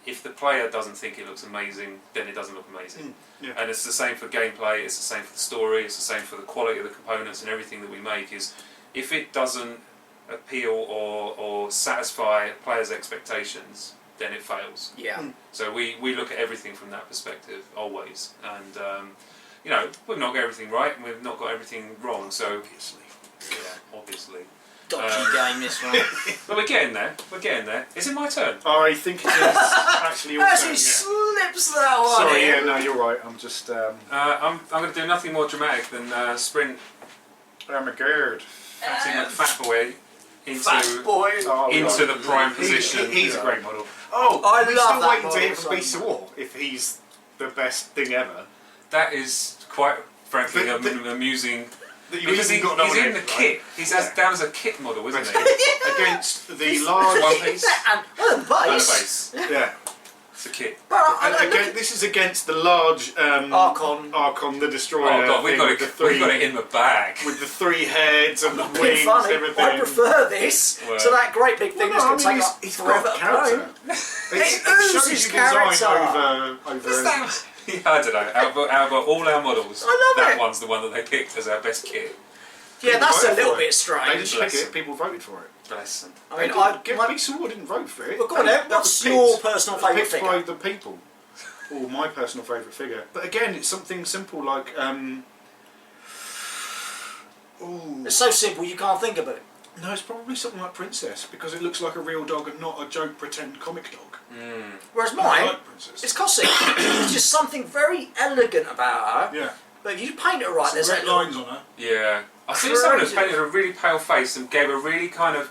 Speaker 3: If the player doesn't think it looks amazing, then it doesn't look amazing. And it's the same for gameplay. It's the same for the story. It's the same for the quality of the components and everything that we make. Is if it doesn't appeal or satisfy players' expectations, then it fails.
Speaker 1: Yeah.
Speaker 3: So we look at everything from that perspective always, and you know, we've not got everything right and we've not got everything wrong. So obviously.
Speaker 1: Dodgy game this one.
Speaker 3: But we're getting there. We're getting there. Is it my turn?
Speaker 2: I think it is actually your turn,
Speaker 1: Actually slips that one
Speaker 2: Sorry,
Speaker 1: in.
Speaker 2: no, you're right. I'm just...
Speaker 3: I'm going to do nothing more dramatic than sprint.
Speaker 2: I'm a gird.
Speaker 3: Fancy Fat Boy into
Speaker 1: Fat
Speaker 3: the prime position.
Speaker 2: He's a great model. Oh,
Speaker 1: I
Speaker 2: we're
Speaker 1: love
Speaker 2: still
Speaker 1: that
Speaker 2: waiting to hear
Speaker 1: model
Speaker 2: from Beast of War if he's the best thing ever.
Speaker 3: That is quite frankly amusing. Because he's in the kit. He's down as a kit model, isn't he?
Speaker 2: Against the large
Speaker 3: One piece.
Speaker 1: And the base.
Speaker 3: Base.
Speaker 2: Yeah.
Speaker 3: It's a kit.
Speaker 2: This is against the large Archon the Destroyer.
Speaker 3: Oh god, we've got it in the bag.
Speaker 2: With the 3 heads and the
Speaker 1: Being
Speaker 2: wings and
Speaker 1: funny,
Speaker 2: everything.
Speaker 1: I prefer this to that great big thing that's going to take up
Speaker 2: he's
Speaker 1: forever
Speaker 2: got
Speaker 1: to
Speaker 2: character.
Speaker 1: go.
Speaker 2: It
Speaker 1: oozes character.
Speaker 3: I don't know. Out of all our models,
Speaker 1: I love
Speaker 3: that
Speaker 1: it.
Speaker 3: one's the one that they picked as our best kit.
Speaker 1: Yeah, that's a
Speaker 2: voted
Speaker 1: little
Speaker 2: for
Speaker 1: bit
Speaker 2: They
Speaker 1: strange.
Speaker 2: didn't pick it, people voted for it.
Speaker 3: Bless them.
Speaker 1: I mean,
Speaker 2: Beast of War didn't vote for it.
Speaker 1: Well, go on then,
Speaker 2: That was
Speaker 1: what's your
Speaker 2: picked.
Speaker 1: personal
Speaker 2: It was
Speaker 1: favourite
Speaker 2: picked by
Speaker 1: figure?
Speaker 2: the people. Or my personal favourite figure. But again, it's something simple like...
Speaker 1: It's so simple you can't think of it.
Speaker 2: No, it's probably something like Princess because it looks like a real dog and not a joke pretend comic dog.
Speaker 1: Whereas
Speaker 2: I
Speaker 1: mine,
Speaker 2: like Princess.
Speaker 1: it's Cossack. There's just something very elegant about her.
Speaker 2: Yeah.
Speaker 1: But if you paint her right,
Speaker 2: Some
Speaker 1: there's
Speaker 2: great
Speaker 1: that little-
Speaker 2: lines on her.
Speaker 3: Yeah. I see someone who's
Speaker 1: Crazy.
Speaker 3: painted a really pale face and gave a really kind of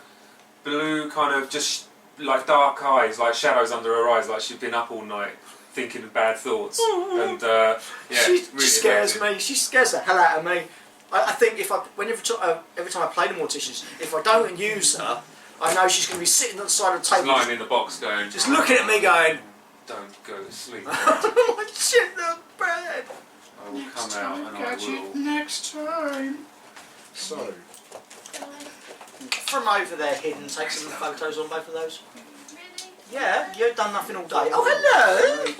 Speaker 3: blue, kind of just like dark eyes, like shadows under her eyes, like she'd been up all night thinking of bad thoughts. And yeah,
Speaker 1: she
Speaker 3: really
Speaker 1: scares
Speaker 3: amazing.
Speaker 1: me. She scares the hell out of me. I think every time I play the Morticians, if I don't use her, I know she's going to be sitting on the side of the
Speaker 3: Just
Speaker 1: table,
Speaker 3: lying in the box going,
Speaker 1: just looking at me, going,
Speaker 3: don't go to sleep.
Speaker 1: "Shit the bed."
Speaker 3: I will come out and I will.
Speaker 2: Next time. So,
Speaker 1: From over there, hidden, take some photos on both of those.
Speaker 4: Really?
Speaker 1: Yeah, you've done nothing all day. Oh, hello.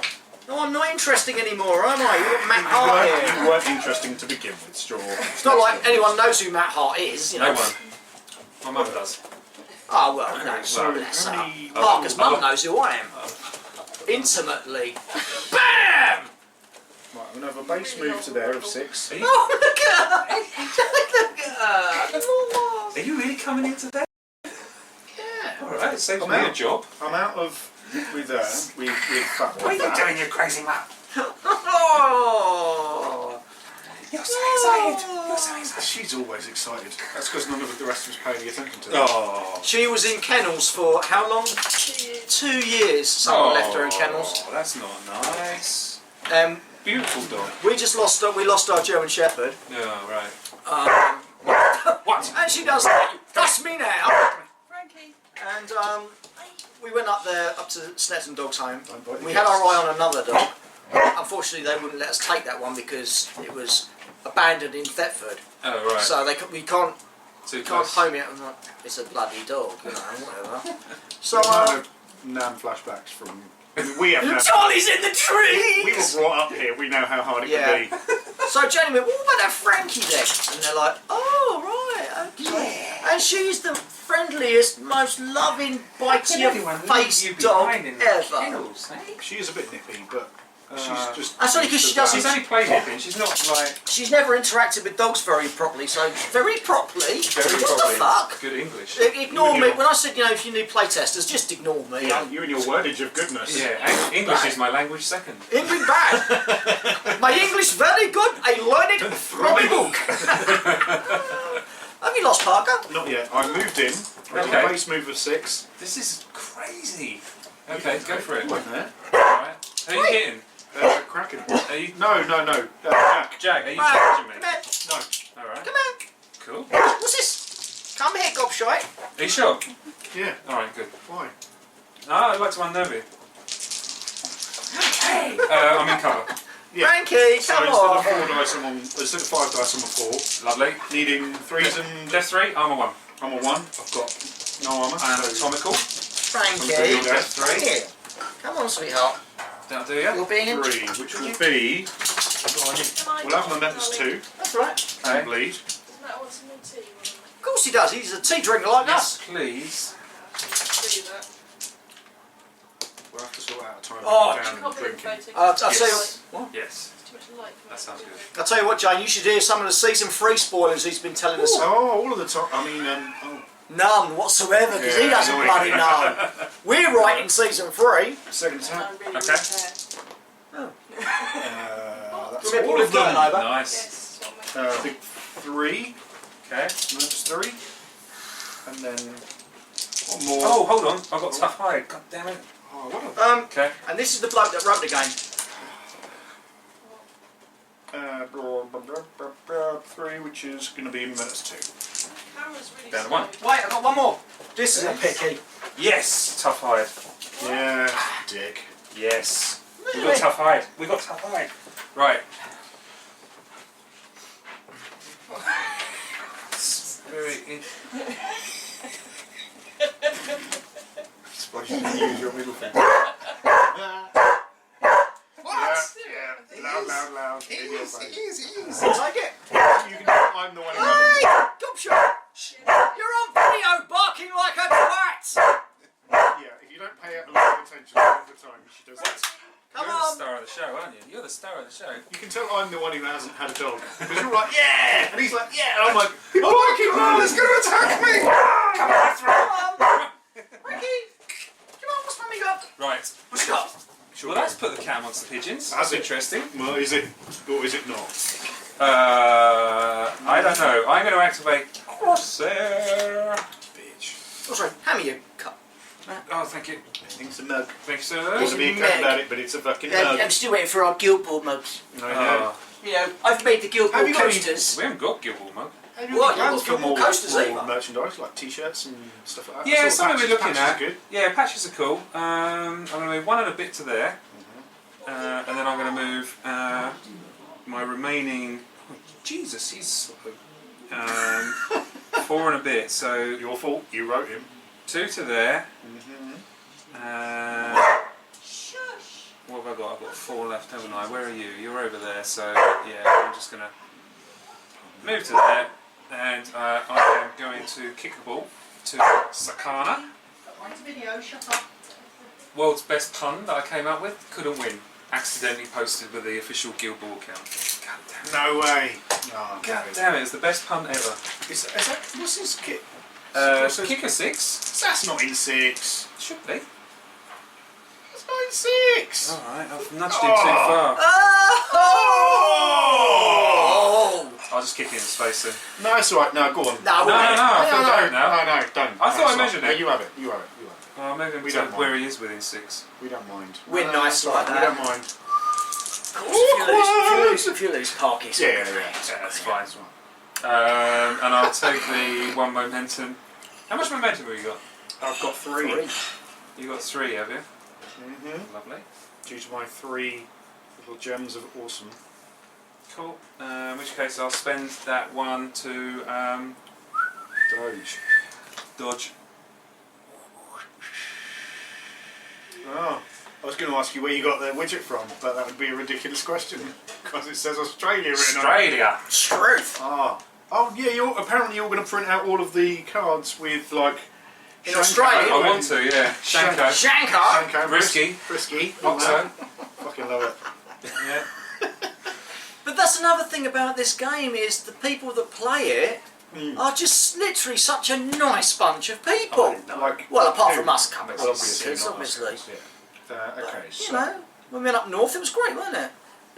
Speaker 1: No, I'm not interesting anymore, am I? You've got Mat Hart here.
Speaker 2: you weren't interesting to begin with, Straw.
Speaker 1: It's not like anyone knows who Mat Hart is, you know.
Speaker 3: No one. My mum does.
Speaker 1: Oh, well, no.
Speaker 2: So,
Speaker 1: Bless
Speaker 2: how
Speaker 1: her.
Speaker 2: many...
Speaker 1: Parker's mum knows who I am. Intimately. BAM!
Speaker 2: Right, I'm going to have a base move to there of 6.
Speaker 3: Are you,
Speaker 1: Oh, look at her! Look at her!
Speaker 3: are you really coming into bed?
Speaker 1: Yeah.
Speaker 3: Alright, it saves
Speaker 2: I'm
Speaker 3: me a
Speaker 2: out.
Speaker 3: job.
Speaker 2: I'm out of... with Fat
Speaker 3: What are you doing, you crazy man?
Speaker 1: Oh.
Speaker 3: You're so excited. You're so excited.
Speaker 2: She's always excited. That's because none of the rest of us pay any attention to her.
Speaker 3: Oh.
Speaker 1: She was in kennels for how long? 2 years. Someone left her in kennels.
Speaker 3: That's not nice. Beautiful dog.
Speaker 1: We lost our German Shepherd.
Speaker 3: Yeah, right.
Speaker 1: What? And she does that. That's me now.
Speaker 4: Frankie.
Speaker 1: And we went up to Snetton Dog's home.
Speaker 2: Don't bite the
Speaker 1: We had our
Speaker 2: guests.
Speaker 1: eye on another dog. Unfortunately, they wouldn't let us take that one because it was abandoned in Thetford.
Speaker 3: Oh, right.
Speaker 1: So we can't
Speaker 3: Too
Speaker 1: can't
Speaker 3: close.
Speaker 1: home it. I'm like, it's a bloody dog, you know, whatever. So
Speaker 2: So, Nan flashbacks from... We have Nan.
Speaker 1: Charlie's in the trees.
Speaker 2: We were brought up here, we know how hard it
Speaker 1: Yeah.
Speaker 2: can be.
Speaker 1: So Jenny went, what about that Frankie then? And they're like, oh, right, okay. And she's the friendliest, most loving, bitey-faced dog ever.
Speaker 2: She is a bit nippy, but she's just...
Speaker 1: That's only 'cause she doesn't-
Speaker 3: She's only played nipping. She's not like
Speaker 1: She's never interacted with dogs very properly, so very properly?
Speaker 3: very
Speaker 1: What
Speaker 3: properly.
Speaker 1: the fuck?
Speaker 3: Good English.
Speaker 1: Ignore
Speaker 2: You
Speaker 1: me.
Speaker 2: and your-
Speaker 1: When I said, you know, if you need playtesters, just ignore me.
Speaker 2: Yeah, you and your wordage of goodness.
Speaker 3: Yeah, and English is my language second.
Speaker 1: English bad. My English very good. I learned it from a book. Have you lost Parker?
Speaker 2: Not yet. I moved in. I did
Speaker 3: Okay.
Speaker 2: a base move of 6.
Speaker 3: This is crazy. Okay, go for it.
Speaker 2: You weren't there.
Speaker 3: Alright. Who are you hitting?
Speaker 2: Cracking.
Speaker 3: Are you
Speaker 2: No. Jack.
Speaker 3: Jack, are you
Speaker 1: Right,
Speaker 3: charging me?
Speaker 1: come here.
Speaker 2: No.
Speaker 3: Alright.
Speaker 1: Come here.
Speaker 3: Cool.
Speaker 1: What's this? Come here, gobshite.
Speaker 3: Are you sure?
Speaker 2: Yeah.
Speaker 3: Alright, good.
Speaker 2: Why?
Speaker 3: No, I'd like to unnerve you.
Speaker 1: Hey.
Speaker 3: I'm in cover.
Speaker 2: Yeah.
Speaker 1: Frankie,
Speaker 2: So
Speaker 1: come
Speaker 2: instead
Speaker 1: on.
Speaker 2: of 4 dice, instead of 5 dice, I'm a 4.
Speaker 3: Lovely.
Speaker 2: Needing 3s and...
Speaker 3: Death 3, armour 1.
Speaker 2: I'm a 1. I've got no armour.
Speaker 3: And
Speaker 2: so
Speaker 3: atomical.
Speaker 1: Frankie.
Speaker 3: Death
Speaker 1: Come
Speaker 3: 3.
Speaker 1: here. Come on, sweetheart.
Speaker 3: That'll do ya.
Speaker 1: You're being
Speaker 2: 3, which will be... We'll have Momentous 2.
Speaker 1: That's right.
Speaker 3: Okay.
Speaker 2: And bleed.
Speaker 4: Doesn't that want some more tea?
Speaker 1: Of course he does. He's a tea drinker like
Speaker 3: Yes,
Speaker 1: us.
Speaker 3: please.
Speaker 4: Do that.
Speaker 2: We'll have to sort out a time
Speaker 1: Oh.
Speaker 2: down
Speaker 4: Can't
Speaker 2: and
Speaker 4: be
Speaker 2: drinking.
Speaker 4: voting.
Speaker 1: I'll tell you
Speaker 2: Yes.
Speaker 1: what.
Speaker 3: Yes.
Speaker 4: It's too much light.
Speaker 3: That sounds good.
Speaker 1: I'll tell you what, Jane. You should hear some of the season 3 spoilers he's been telling us.
Speaker 2: Oh, all of the time. I mean,
Speaker 1: None whatsoever, because he
Speaker 2: Yeah,
Speaker 1: doesn't
Speaker 2: annoying.
Speaker 1: bloody know. We're writing season 3.
Speaker 2: second
Speaker 4: I
Speaker 2: attack.
Speaker 4: really
Speaker 3: Okay.
Speaker 4: want
Speaker 2: That's
Speaker 1: Do you
Speaker 2: all
Speaker 1: want
Speaker 2: of
Speaker 1: to
Speaker 2: them.
Speaker 1: over?
Speaker 3: Nice.
Speaker 4: Yes, it's what
Speaker 2: I think 3.
Speaker 3: Okay.
Speaker 2: Momentous 3. And then one more.
Speaker 3: Oh, hold on. I've got tough hide. God damn it.
Speaker 2: Oh, what a...
Speaker 3: Okay.
Speaker 1: And this is the bloke that wrote the game.
Speaker 2: 3, which is going to be Momentous 2.
Speaker 4: camera's really
Speaker 3: Down to
Speaker 4: slow.
Speaker 3: 1.
Speaker 1: Wait, I've got one more. This is a picky.
Speaker 3: Yes. Tough hide.
Speaker 2: Yeah, dick.
Speaker 3: Yes. We
Speaker 1: Really?
Speaker 3: got tough hide. We got tough hide. Right. Very
Speaker 2: Suppose you didn't use your middle finger.
Speaker 1: What?
Speaker 2: Yeah, loud, in your face.
Speaker 1: I'll take it.
Speaker 2: You can, I'm the one who...
Speaker 1: Hey, gobshite. You're on video barking like a twat.
Speaker 2: Yeah, if you don't pay her a lot of attention all the time. She does that.
Speaker 1: Come
Speaker 3: You're the
Speaker 1: on.
Speaker 3: star of the show, aren't you? You're the star of the show.
Speaker 2: You can tell I'm the one who hasn't had a dog. Because you're like, yeah! And he's like, yeah! And I'm like, I like it, man! It's going to attack me!
Speaker 1: Come on, throw Ricky, come on, what's mummy got?
Speaker 3: Right.
Speaker 1: What's she got?
Speaker 3: Well, that's put the cam amongst the pigeons. That's interesting.
Speaker 2: Well, is it? Or is it not?
Speaker 3: I don't know. I'm going to activate Crosshair.
Speaker 2: Bitch.
Speaker 1: Oh, sorry, hammer you cut.
Speaker 3: Oh, thank you.
Speaker 2: It's a mug.
Speaker 3: Thank you,
Speaker 2: There's
Speaker 3: sir.
Speaker 2: a big cut about it, but it's a fucking mug.
Speaker 1: I'm still waiting for our Guild Ball mugs.
Speaker 2: I know.
Speaker 1: You know, I've made the Guild Ball
Speaker 2: Have you got any-
Speaker 1: coasters.
Speaker 3: We haven't got Gilball mug.
Speaker 2: Have you
Speaker 1: What?
Speaker 2: got
Speaker 1: You've got
Speaker 2: for more
Speaker 1: coasters,
Speaker 2: more
Speaker 1: either?
Speaker 2: merchandise, like t-shirts and stuff like that?
Speaker 3: Yeah,
Speaker 2: I saw
Speaker 3: something we're looking
Speaker 2: patches
Speaker 3: at.
Speaker 2: Is good.
Speaker 3: Yeah, patches are cool. I'm going to move one and a bit to there. And then I'm going to move my remaining... Oh, Jesus, he's... 4 and a bit, so...
Speaker 2: Your fault, you wrote him.
Speaker 3: 2 to there.
Speaker 4: Shush.
Speaker 3: What have I got? I've got 4 left, haven't I? Where are you? You're over there, so yeah, I'm just going to move to there. And I am going to kick the ball to Sakana.
Speaker 4: Mine's a video, shut up.
Speaker 3: World's best pun that I came up with. Couldn't win. Accidentally posted with the official Guild Ball account. God damn it.
Speaker 2: No way. Oh,
Speaker 3: God damn it, it's the best pun ever.
Speaker 2: Is that, what's his kit?
Speaker 3: Kick a 6.
Speaker 2: That's not in 6.
Speaker 3: Should be.
Speaker 2: That's not in 6.
Speaker 3: Alright, I've nudged him too far.
Speaker 1: Oh!
Speaker 3: I'll just kick it in his face then.
Speaker 2: No, it's alright. No, go on.
Speaker 1: No,
Speaker 3: No, I feel bad now.
Speaker 2: No, don't.
Speaker 3: I thought I
Speaker 2: It's
Speaker 3: measured
Speaker 2: fine.
Speaker 3: it.
Speaker 2: No, you have it. You have it. You have it.
Speaker 3: I'll move him
Speaker 2: We
Speaker 3: to
Speaker 2: don't mind.
Speaker 3: where he is within 6.
Speaker 2: We don't mind.
Speaker 1: We're nice
Speaker 2: it's alright,
Speaker 1: like
Speaker 2: We
Speaker 1: that.
Speaker 2: don't mind.
Speaker 1: Of course, if you lose Parky,
Speaker 2: Yeah.
Speaker 3: That's fine.
Speaker 2: That's right.
Speaker 3: And I'll take the 1 momentum. How much momentum have you got?
Speaker 2: I've got 3.
Speaker 3: You got 3, have you? Lovely.
Speaker 2: Due to my 3 little gems of awesome.
Speaker 3: Cool. In which case I'll spend that 1 to
Speaker 2: Doge.
Speaker 3: dodge.
Speaker 2: Oh, I was going to ask you where you got the widget from, but that would be a ridiculous question because it says Australia written on it.
Speaker 3: Australia.
Speaker 1: Truth.
Speaker 2: Oh yeah, apparently you're going to print out all of the cards with like...
Speaker 1: In
Speaker 2: Shanko
Speaker 1: Australia?
Speaker 3: I
Speaker 2: and-
Speaker 3: want to, yeah. Shanko.
Speaker 1: Shankar?
Speaker 2: Shanko,
Speaker 3: Frisky.
Speaker 2: Frisky.
Speaker 3: Oxo.
Speaker 2: Fucking love it.
Speaker 3: Yeah.
Speaker 1: But that's another thing about this game is the people that play it are just literally such a nice bunch of people.
Speaker 2: Like,
Speaker 1: Well, apart
Speaker 2: who?
Speaker 1: from us coming
Speaker 2: Well, obviously,
Speaker 1: it's
Speaker 2: not
Speaker 1: obviously.
Speaker 2: us, yeah. Okay,
Speaker 1: You
Speaker 2: so...
Speaker 1: know, when we went up north, it was great, wasn't it?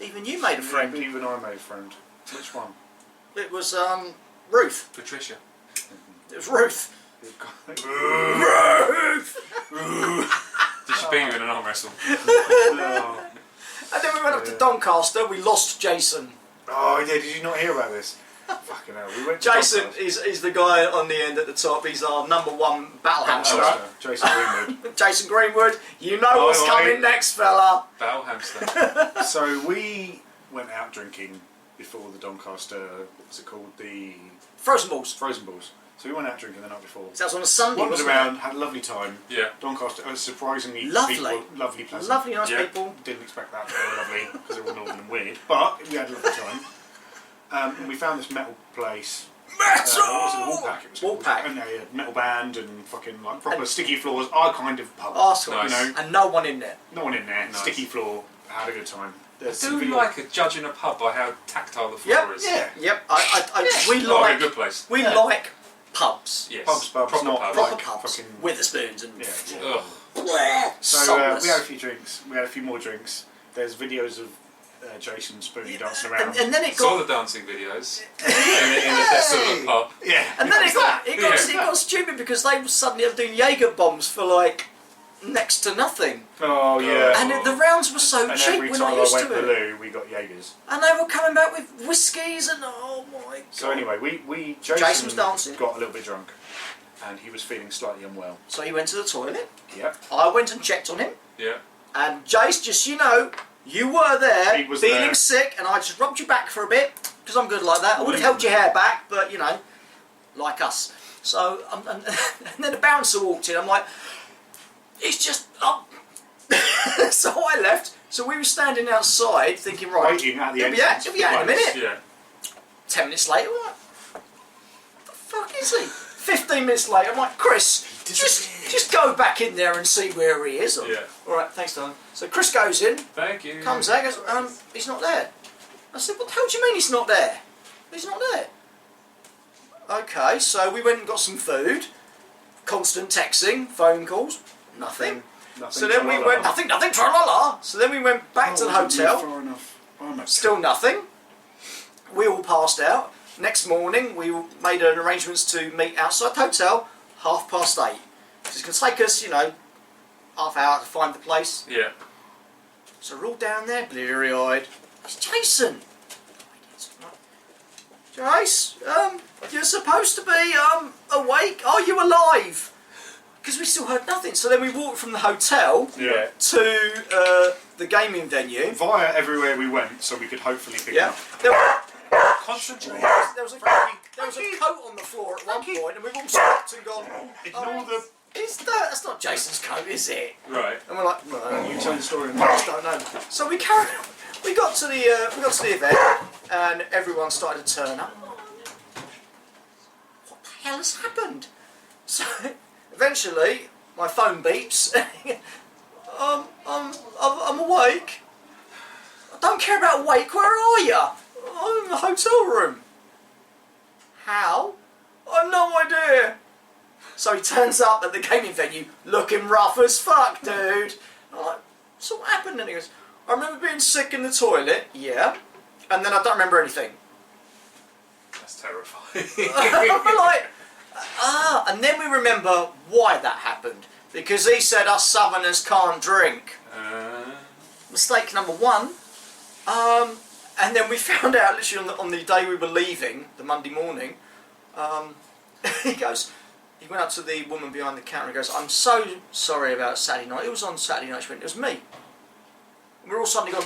Speaker 1: Even you made a friend.
Speaker 2: Even I made a friend. Which one?
Speaker 1: It was Ruth.
Speaker 3: Patricia.
Speaker 1: It was Ruth.
Speaker 3: Did she beat you in an arm wrestle?
Speaker 2: Oh,
Speaker 1: And then we went up to Doncaster. We lost Jason.
Speaker 2: yeah, did you not hear about this? Fucking hell, we went to
Speaker 1: Jason
Speaker 2: Doncaster.
Speaker 1: is the guy on the end at the top. He's our #1 Battlehammer.
Speaker 2: Jason Greenwood.
Speaker 1: Jason Greenwood. You know what's
Speaker 2: Oi, oi.
Speaker 1: coming next, fella.
Speaker 3: Battle hamster.
Speaker 2: So we went out drinking before the Doncaster, what was it called? The
Speaker 1: Frozen balls.
Speaker 2: Frozen Balls. So we went out drinking the night before.
Speaker 1: So that was on a Sunday.
Speaker 2: Wandered
Speaker 1: wasn't
Speaker 2: around, had a lovely time.
Speaker 3: Yeah.
Speaker 2: Doncaster was surprisingly
Speaker 1: Lovely.
Speaker 2: people, lovely,
Speaker 1: it?
Speaker 2: pleasant.
Speaker 1: Lovely, nice
Speaker 3: Yeah.
Speaker 1: people.
Speaker 2: Didn't expect that. They were lovely because they were northern and weird. But we had a lovely time. And we found this metal place.
Speaker 1: Metal.
Speaker 2: What was it? Woolpack. It was called.
Speaker 1: Woolpack.
Speaker 2: And they had metal band and fucking like proper sticky floors. Our kind of pub.
Speaker 1: Arsenal.
Speaker 2: You know,
Speaker 1: And no one in there.
Speaker 2: no one in there.
Speaker 3: Nice.
Speaker 2: Sticky floor. Had a good time.
Speaker 3: I
Speaker 2: There's some
Speaker 3: do
Speaker 2: video-
Speaker 3: like a judge in a pub by how tactile the floor
Speaker 1: Yep.
Speaker 3: is.
Speaker 2: Yeah.
Speaker 1: Yep. We
Speaker 3: Oh,
Speaker 1: like
Speaker 3: a good place.
Speaker 1: we
Speaker 2: Yeah.
Speaker 1: like pubs.
Speaker 3: Yes.
Speaker 2: Pubs,
Speaker 3: Proper
Speaker 2: not
Speaker 3: pub.
Speaker 1: Proper
Speaker 2: like
Speaker 1: pubs
Speaker 2: fucking-
Speaker 1: with the spoons and
Speaker 2: Yeah.
Speaker 3: Ugh.
Speaker 2: So
Speaker 1: soulless.
Speaker 2: we had a few drinks. We had a few more drinks. There's videos of Jason Spoonie dancing around.
Speaker 1: and then it
Speaker 3: Saw
Speaker 1: got
Speaker 3: the dancing videos in the desolate pub.
Speaker 2: yeah.
Speaker 1: and then it got
Speaker 3: Yeah.
Speaker 1: it got stupid because they were suddenly doing Jaeger bombs for like next to nothing.
Speaker 2: Oh yeah.
Speaker 1: And the rounds were so
Speaker 2: And
Speaker 1: cheap
Speaker 2: every
Speaker 1: when
Speaker 2: time
Speaker 1: I
Speaker 2: I
Speaker 1: used
Speaker 2: went
Speaker 1: to
Speaker 2: to the
Speaker 1: it.
Speaker 2: loo, we got Jaegers.
Speaker 1: And they were coming back with whiskies and oh my god.
Speaker 2: So anyway, we
Speaker 1: Jason was dancing.
Speaker 2: got a little bit drunk, and he was feeling slightly unwell.
Speaker 1: So he went to the toilet.
Speaker 2: Yep.
Speaker 1: I went and checked on him.
Speaker 3: Yeah.
Speaker 1: And Jace, just so you know, you were there,
Speaker 2: He was
Speaker 1: feeling
Speaker 2: there.
Speaker 1: sick, and I just rubbed your back for a bit because I'm good like that. I would have held your hair back, but you know, like us. So and then the bouncer walked in. I'm like, it's just up. So I left. So we were standing outside, thinking, right,
Speaker 2: Waiting at the
Speaker 1: he'll be out,
Speaker 2: entrance.
Speaker 1: he'll be out in a minute.
Speaker 3: Yeah.
Speaker 1: 10 minutes later, what the fuck is he? 15 minutes later, I'm like, Chris, just just go back in there and see where he is.
Speaker 3: Yeah.
Speaker 1: All right, thanks, darling. So Chris goes in,
Speaker 3: Thank you.
Speaker 1: comes out, goes, he's not there. I said, what the hell do you mean he's not there? He's not there. Okay, so we went and got some food. Constant texting, phone calls, nothing. So then we went, nothing, tra-la-la. So then we went back to the hotel.
Speaker 2: Far enough. I'm okay.
Speaker 1: Still nothing. We all passed out. Next morning, we made arrangements to meet outside the hotel, 8:30. It's going to take us, you know, half hour to find the place.
Speaker 3: Yeah.
Speaker 1: So we're all down there, bleary-eyed. It's Jason. Jace, you're supposed to be awake. Are you alive? Because we still heard nothing. So then we walked from the hotel
Speaker 2: Yeah.
Speaker 1: to the gaming venue.
Speaker 2: Via everywhere we went, so we could hopefully pick
Speaker 1: Yeah.
Speaker 2: him up.
Speaker 3: Concentrate.
Speaker 1: There was a coat on the floor at one point, and we've all stopped and gone.
Speaker 2: Ignore the.
Speaker 1: That's not Jason's coat, is it?
Speaker 3: Right.
Speaker 1: And we're like, no,
Speaker 2: You tell the story.
Speaker 1: I just don't know. So we carried on. We got to the event, and everyone started to turn up. What the hell has happened? So eventually, my phone beeps. I'm awake. I don't care about awake. Where are you? I'm in the hotel room. How? I've no idea. So he turns up at the gaming venue looking rough as fuck, dude. I'm like, so what happened? And he goes, I remember being sick in the toilet, yeah, and then I don't remember anything.
Speaker 3: That's terrifying.
Speaker 1: We're like, and then we remember why that happened. Because he said us Southerners can't drink. Mistake number one. And then we found out literally on the day we were leaving, the Monday morning, he went up to the woman behind the counter and goes, I'm so sorry about Saturday night. It was on Saturday night. She went, it was me. And we're all suddenly going,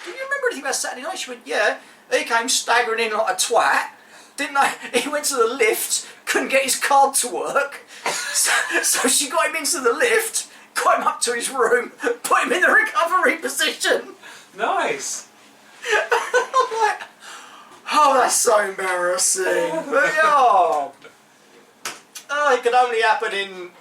Speaker 1: do you remember anything about Saturday night? She went, yeah. He came staggering in like a twat. Didn't know, he went to the lift, couldn't get his card to work. So she got him into the lift, got him up to his room, put him in the recovery position.
Speaker 3: Nice.
Speaker 1: I'm like, oh, that's so embarrassing. But yeah, it could only happen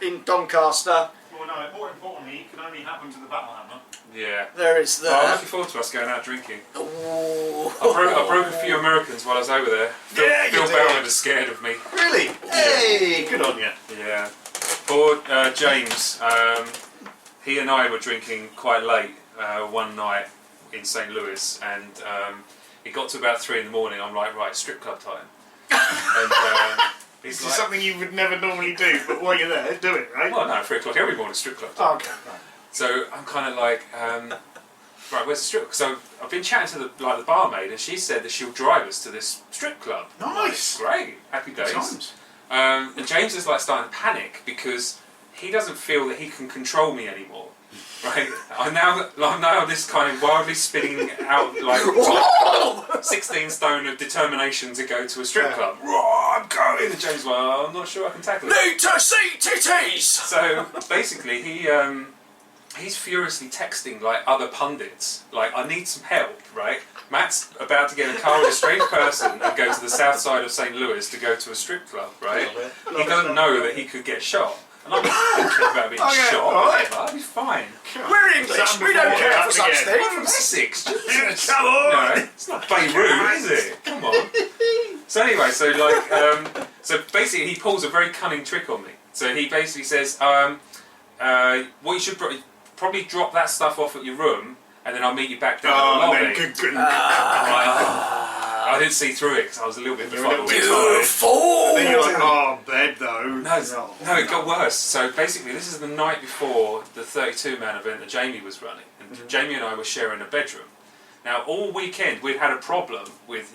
Speaker 1: in Doncaster.
Speaker 2: Well, no, more importantly, it can only happen to the Battlehammer.
Speaker 3: Yeah.
Speaker 1: There is
Speaker 3: Oh, I'm
Speaker 1: that.
Speaker 3: looking forward to us going out drinking.
Speaker 1: Ooh.
Speaker 3: I broke a few Americans while I was over there. Phil Bellman is scared of me.
Speaker 2: Really? Hey, good on you.
Speaker 3: Yeah. Poor James, he and I were drinking quite late one night in St. Louis, and it got to about 3 in the morning. I'm like, right, strip club time. And he's
Speaker 2: This
Speaker 3: like,
Speaker 2: is something you would never normally do, but while you're there, do it, right?
Speaker 3: well, no, 3 o'clock every morning, strip club time.
Speaker 2: Oh, okay.
Speaker 3: So I'm kind of like, right, where's the strip? So I've been chatting to the barmaid, and she said that she'll drive us to this strip club.
Speaker 2: Nice.
Speaker 3: Like, great, happy days.
Speaker 2: Times.
Speaker 3: And James is like starting to panic because he doesn't feel that he can control me anymore. Right? I'm now this kind of wildly spinning out like 16 stone of determination to go to a strip club. I'm going. And James, well, I'm not sure I can tackle it.
Speaker 1: Need to see titties.
Speaker 3: So basically, he's furiously texting like other pundits, like, I need some help, right? Matt's about to get in a car with a strange person and go to the south side of St. Louis to go to a strip club, right? He doesn't know that he could get shot. And I'm not thinking about being shot, whatever, I'll be fine.
Speaker 1: We're English, we don't care for such
Speaker 3: I'm
Speaker 1: things.
Speaker 3: from Essex, Jesus.
Speaker 2: Come on!
Speaker 3: No, it's not Beirut, is it? Come on. So anyway, so like, so basically he pulls a very cunning trick on me. So he basically says, well, you should probably drop that stuff off at your room, and then I'll meet you back down at the lobby. I didn't see through it because I was a little bit befuddled.
Speaker 1: You fool!
Speaker 2: Then you're like, oh, bed though.
Speaker 3: No, it got worse. So basically, this is the night before the 32-man event that Jamie was running, and Jamie and I were sharing a bedroom. Now, all weekend we'd had a problem with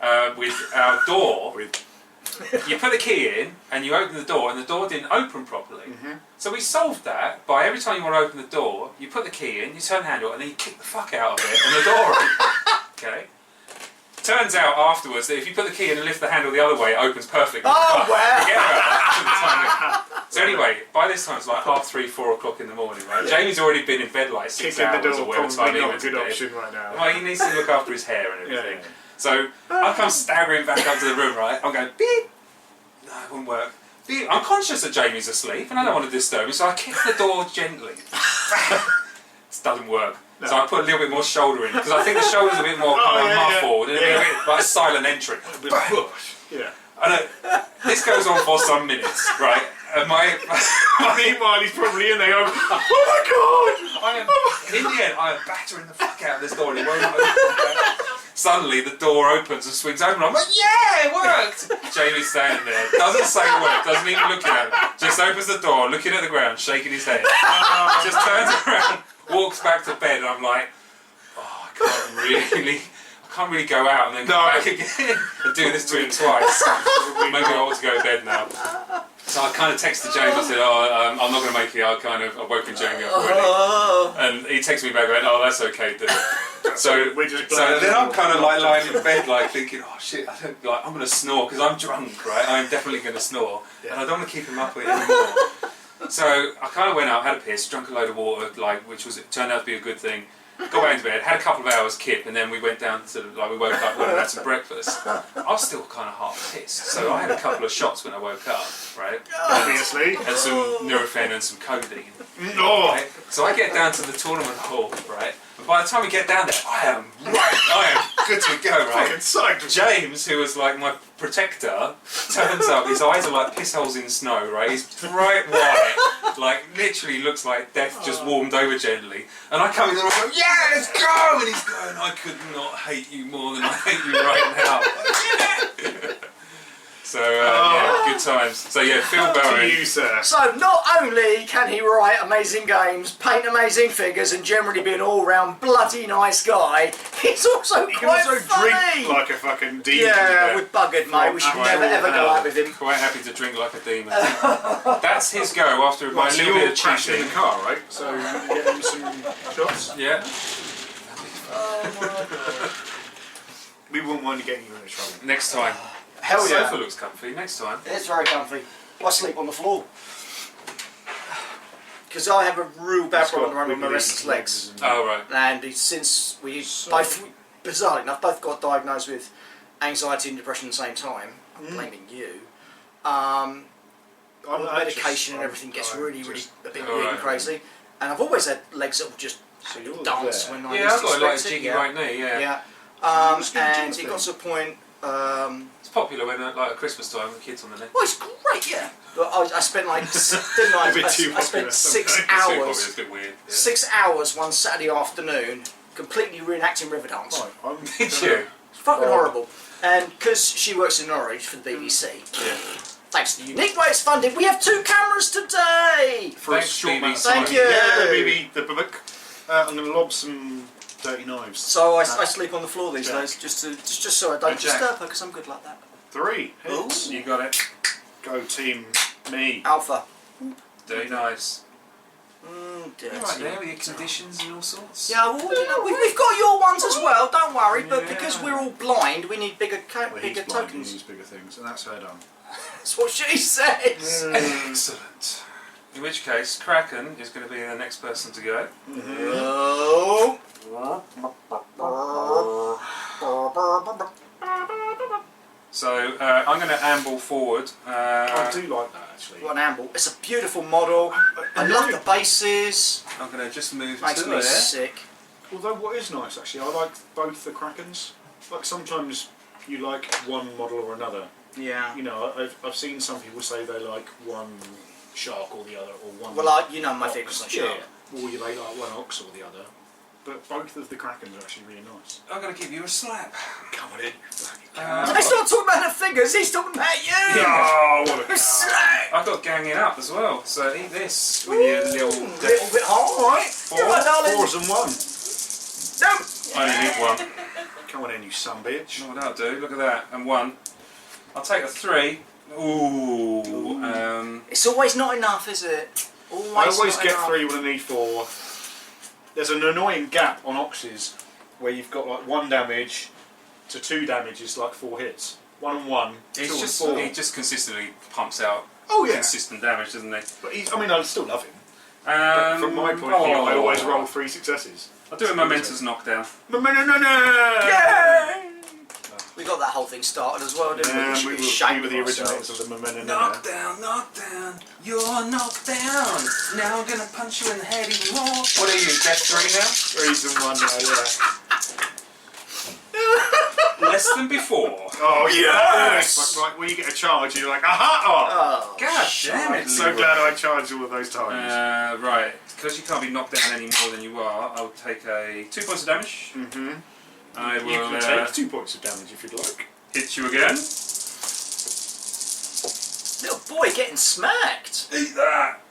Speaker 3: our door. You put the key in and you open the door, and the door didn't open properly. So we solved that by every time you want to open the door, you put the key in, you turn the handle, and then you kick the fuck out of it, and the door opens. Okay. Turns out afterwards that if you put the key in and lift the handle the other way, it opens perfectly.
Speaker 1: Oh, wow!
Speaker 3: Forget about that. So anyway, by this time it's like 3:30, 4 o'clock in the morning, right? Jamie's already been in bed like 6
Speaker 2: Kicking
Speaker 3: hours
Speaker 2: the
Speaker 3: or
Speaker 2: door
Speaker 3: whatever time
Speaker 2: probably
Speaker 3: he
Speaker 2: not a
Speaker 3: went to
Speaker 2: good
Speaker 3: bed.
Speaker 2: option right now.
Speaker 3: Well, he needs to look after his hair and everything.
Speaker 2: Yeah.
Speaker 3: So I come staggering back up to the room, right? I'm going, beep! No, it wouldn't work. I'm conscious that Jamie's asleep and I don't want to disturb him, so I kick the door gently. It doesn't work.
Speaker 2: No.
Speaker 3: So I put a little bit more shoulder in, because I think the shoulder's a bit more kind of muffled, and a bit like a silent entry.
Speaker 2: Yeah.
Speaker 3: And this goes on for some minutes, right? And
Speaker 2: Meanwhile, he's probably in there going, oh my god!
Speaker 3: in the end, I am battering the fuck out of this door and it won't open. Suddenly, the door opens and swings open. I'm like, yeah, it worked! Jamie's standing there, doesn't say a word, doesn't even look at it. Just opens the door, looking at the ground, shaking his head. Just turns around, walks back to bed, and I'm like, oh, I can't really go out and then go back again and do this to him twice. Maybe I ought to go to bed now. So I kind of texted James. I said, "Oh, I'm not going to make it. I've woken Jamie up already." And he texted me back, going, "Oh, that's okay, dude." So then I'm kind of like lying in bed, like thinking, "Oh shit, I'm going to snore because I'm drunk, right? I'm definitely going to snore, and I don't want to keep him up anymore." So I kind of went out, had a piss, drunk a load of water, which turned out to be a good thing. Got back into bed, had a couple of hours kip, and then we went down to, we woke up and had some breakfast. I was still kind of half pissed, so I had a couple of shots when I woke up, right?
Speaker 2: Obviously.
Speaker 3: And some Nurofen and some codeine.
Speaker 2: Oh.
Speaker 3: Right? So I get down to the tournament hall, right? And by the time we get down there, I am good to go, right?
Speaker 2: Fucking psyched.
Speaker 3: James, who was like my protector, turns up. His eyes are like piss holes in snow, right? He's bright white, like literally looks like death just warmed over gently. And I come in and I go, yeah, let's go! And he's going, I could not hate you more than I hate you right now. So yeah, good times. So yeah, Phil
Speaker 2: To
Speaker 3: Bowen.
Speaker 2: you, sir.
Speaker 1: So not only can he write amazing games, paint amazing figures, and generally be an all-round bloody nice guy, he's also
Speaker 2: He can
Speaker 1: quite
Speaker 2: also
Speaker 1: funny.
Speaker 2: drink like a fucking demon.
Speaker 1: Yeah, we're buggered, mate. We should never ever go out with him.
Speaker 3: Quite happy to drink like a demon. That's his go after my
Speaker 2: Right, so
Speaker 3: little
Speaker 2: you're
Speaker 3: bit of
Speaker 2: crashing in
Speaker 3: cheating.
Speaker 2: the car, right? So you can get him some shots.
Speaker 3: Yeah.
Speaker 1: Oh my God.
Speaker 2: We wouldn't want to get you into trouble.
Speaker 3: Next time.
Speaker 1: Hell
Speaker 3: The
Speaker 1: yeah.
Speaker 3: sofa looks comfy. Next time.
Speaker 1: It's very comfy. I sleep on the floor. Because I have a real bad problem around my restless legs.
Speaker 3: Oh right.
Speaker 1: And since we both, bizarrely enough, both got diagnosed with anxiety and depression at the same time, I'm blaming you. All the medication and everything gets really a bit weird and crazy. And I've always had legs that will just dance when I
Speaker 3: Yeah, I've got like a
Speaker 1: it.
Speaker 3: jiggy right knee. Yeah.
Speaker 1: Yeah. And it got to a point.
Speaker 3: It's popular when like at Christmas time with kids on the neck.
Speaker 1: Well, it's great, yeah. But I spent like, didn't I?
Speaker 2: A bit too
Speaker 1: I spent
Speaker 2: popular
Speaker 1: 6
Speaker 3: It's too popular,
Speaker 1: hours.
Speaker 3: it's a bit weird. Yeah.
Speaker 1: 6 hours one Saturday afternoon, completely reenacting Riverdance.
Speaker 2: Right, I'm
Speaker 3: Did you?
Speaker 1: It's fucking horrible. And because she works in Norwich for the BBC,
Speaker 3: Yeah.
Speaker 1: thanks to the unique way it's funded, we have 2 cameras today.
Speaker 2: for a
Speaker 3: Thanks,
Speaker 2: short amount of
Speaker 3: BBC.
Speaker 2: time.
Speaker 1: Thank you.
Speaker 2: Yeah, maybe the book. I'm going to lob some dirty knives.
Speaker 1: So I sleep on the floor these
Speaker 2: Jack.
Speaker 1: days, just so I don't
Speaker 3: Jack.
Speaker 1: disturb her, because I'm good like that.
Speaker 2: 3 hits.
Speaker 3: You got it.
Speaker 2: Go team me.
Speaker 1: Alpha.
Speaker 3: Very nice.
Speaker 1: Dirty.
Speaker 3: Right there with your conditions and all sorts.
Speaker 1: Yeah, well, you know, we've got your ones as well, don't worry, but
Speaker 3: Yeah.
Speaker 1: because we're all blind, we need bigger
Speaker 2: Well, he's
Speaker 1: bigger
Speaker 2: blind, he
Speaker 1: tokens.
Speaker 2: needs bigger things, and that's her done.
Speaker 1: That's what she says.
Speaker 3: Excellent. In which case, Kraken is going to be the next person to go.
Speaker 1: Oh.
Speaker 3: So I'm going to amble forward.
Speaker 2: I do like that actually.
Speaker 1: What an amble. It's a beautiful model. I love the bases.
Speaker 3: I'm going to just move
Speaker 1: Makes
Speaker 3: to
Speaker 1: me
Speaker 3: there.
Speaker 1: sick.
Speaker 2: Although what is nice actually, I like both the Krakens. Like sometimes you like one model or another.
Speaker 1: Yeah.
Speaker 2: You know, I've seen some people say they like one shark or the other, or one.
Speaker 1: Well, you know my
Speaker 2: ox.
Speaker 1: favourites on
Speaker 2: Yeah,
Speaker 1: shark.
Speaker 2: or you like one ox or the other. But both of the Krakens are actually really nice.
Speaker 3: I'm going to give you a slap.
Speaker 2: Come on in.
Speaker 1: He's not talking about the figures, he's talking about you!
Speaker 2: Oh, what a cow.
Speaker 1: Slap!
Speaker 3: I've got ganging up as well, so eat this with
Speaker 1: Ooh,
Speaker 3: your
Speaker 1: little
Speaker 3: little...
Speaker 1: bit hot, alright. You're right, darling.
Speaker 2: 4s and 1.
Speaker 1: No!
Speaker 3: I only need one.
Speaker 2: Come on in, you son bitch.
Speaker 3: Oh, that'll do. Look at that. And 1. I'll take a 3. Ooh.
Speaker 1: It's always not enough, is it?
Speaker 2: I always
Speaker 1: not
Speaker 2: get
Speaker 1: enough.
Speaker 2: 3 when I need 4. There's an annoying gap on oxes where you've got like 1 damage to 2 damage is like 4 hits. 1 and 1, 2 and 4.
Speaker 3: He just consistently pumps out
Speaker 2: Oh yeah,
Speaker 3: consistent damage, doesn't he?
Speaker 2: but I mean I still love him. But from my point of view, I always roll 3 successes.
Speaker 3: I'll do a momentous knockdown.
Speaker 2: No!
Speaker 1: Yay! We got that whole thing started as well, didn't we?
Speaker 2: Yeah,
Speaker 1: should
Speaker 2: we
Speaker 1: be ashamed
Speaker 2: were the
Speaker 1: of
Speaker 2: originators
Speaker 1: ourselves.
Speaker 2: of the momentum.
Speaker 3: Knockdown, knockdown, you're knocked down. Now I'm gonna punch you in the head even more. What are you, Death 3 now?
Speaker 2: Reason one now, yeah.
Speaker 3: Less than before.
Speaker 2: Oh,
Speaker 1: Yes!
Speaker 2: Like when you get a charge, you're like, aha!
Speaker 1: Oh,
Speaker 3: God damn
Speaker 2: I'm
Speaker 3: it.
Speaker 2: so glad I charged all of those times.
Speaker 3: Right, because you can't be knocked down any more than you are, I'll take 2 points of damage.
Speaker 2: Mm-hmm.
Speaker 3: I
Speaker 2: You
Speaker 3: will
Speaker 2: can take 2 points of damage if you'd like.
Speaker 3: hit you again.
Speaker 1: little boy getting smacked.
Speaker 3: Eat that!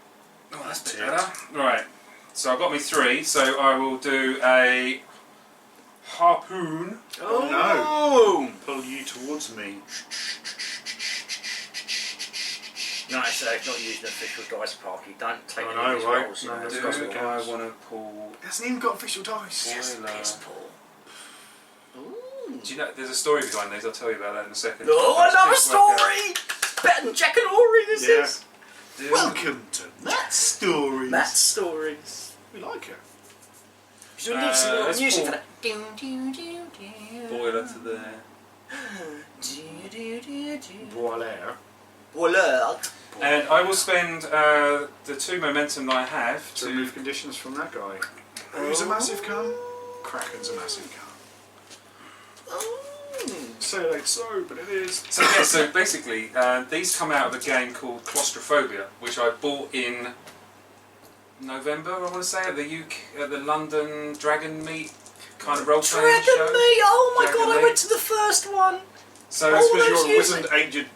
Speaker 3: Oh, that's a bit better. Right, so I've got me 3, so I will do a harpoon.
Speaker 2: Oh no! Pull you towards me.
Speaker 1: Nice, not using official dice, Parky. Don't take
Speaker 2: I
Speaker 1: any
Speaker 2: know,
Speaker 1: of these
Speaker 2: right?
Speaker 1: rolls.
Speaker 2: No,
Speaker 1: It's
Speaker 2: do
Speaker 1: got to
Speaker 3: Do
Speaker 1: be
Speaker 3: I
Speaker 1: counts.
Speaker 3: want to pull...
Speaker 2: It hasn't even got official dice.
Speaker 3: Yes.
Speaker 1: Piss poor. Ooh.
Speaker 3: Do you know, there's a story behind these, I'll tell you about that in a second.
Speaker 1: Oh, another
Speaker 3: Just work out-
Speaker 1: story! Better than Jack and Ori, this
Speaker 2: Yeah.
Speaker 1: is.
Speaker 3: Dude,
Speaker 2: Welcome to Matt's Stories.
Speaker 1: Matt's stories.
Speaker 2: We like it.
Speaker 1: Should we leave some little
Speaker 3: let's
Speaker 1: music
Speaker 3: pull-
Speaker 1: for that? Do, do, do, do.
Speaker 3: Boiler to there.
Speaker 1: Do, do, do, do.
Speaker 2: Voilaire.
Speaker 1: Boiler.
Speaker 3: And I will spend the 2 momentum that I have
Speaker 2: To
Speaker 3: to...
Speaker 2: remove conditions from that guy. Who's a massive cunt? Kraken's a massive cunt. Say it ain't so, but it is.
Speaker 3: So yeah, so basically, these come out of a game called Claustrophobia, which I bought in November, I want to say, at the at the London Dragon Meet kind of role playing
Speaker 1: Dragon
Speaker 3: show.
Speaker 1: Meat! Oh my
Speaker 3: Dragon
Speaker 1: god, I
Speaker 3: Meat.
Speaker 1: went to the first one!
Speaker 3: So,
Speaker 1: Oh,
Speaker 2: Because
Speaker 1: those
Speaker 2: you're a
Speaker 1: years
Speaker 2: wizened, aged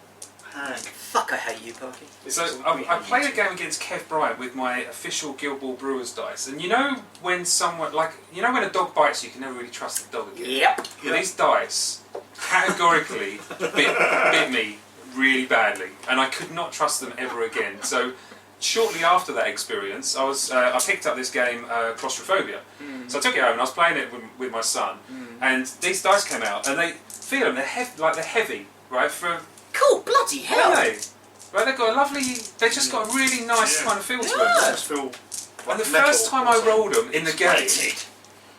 Speaker 2: hag.
Speaker 1: Fuck, I hate you, Parky.
Speaker 3: I played a game against Kev Bryant with my official Guild Ball Brewers dice, and you know when someone, like, you know when a dog bites you, can never really trust the dog again.
Speaker 1: Yep.
Speaker 3: Well, these dice categorically bit me really badly, and I could not trust them ever again. So shortly after that experience, I picked up this game, Claustrophobia. So I took it home and I was playing it with my son, and these dice came out, and they feel them. They're heavy, right? For
Speaker 1: Cool, bloody hell!
Speaker 3: are they? Right, they've got a lovely. They just got a really nice
Speaker 2: Yeah.
Speaker 3: kind of feel to
Speaker 1: Yeah.
Speaker 3: them.
Speaker 2: I just feel
Speaker 3: And the
Speaker 2: metal
Speaker 3: first time
Speaker 2: or
Speaker 3: I
Speaker 2: something.
Speaker 3: rolled them in the game,
Speaker 1: Rated.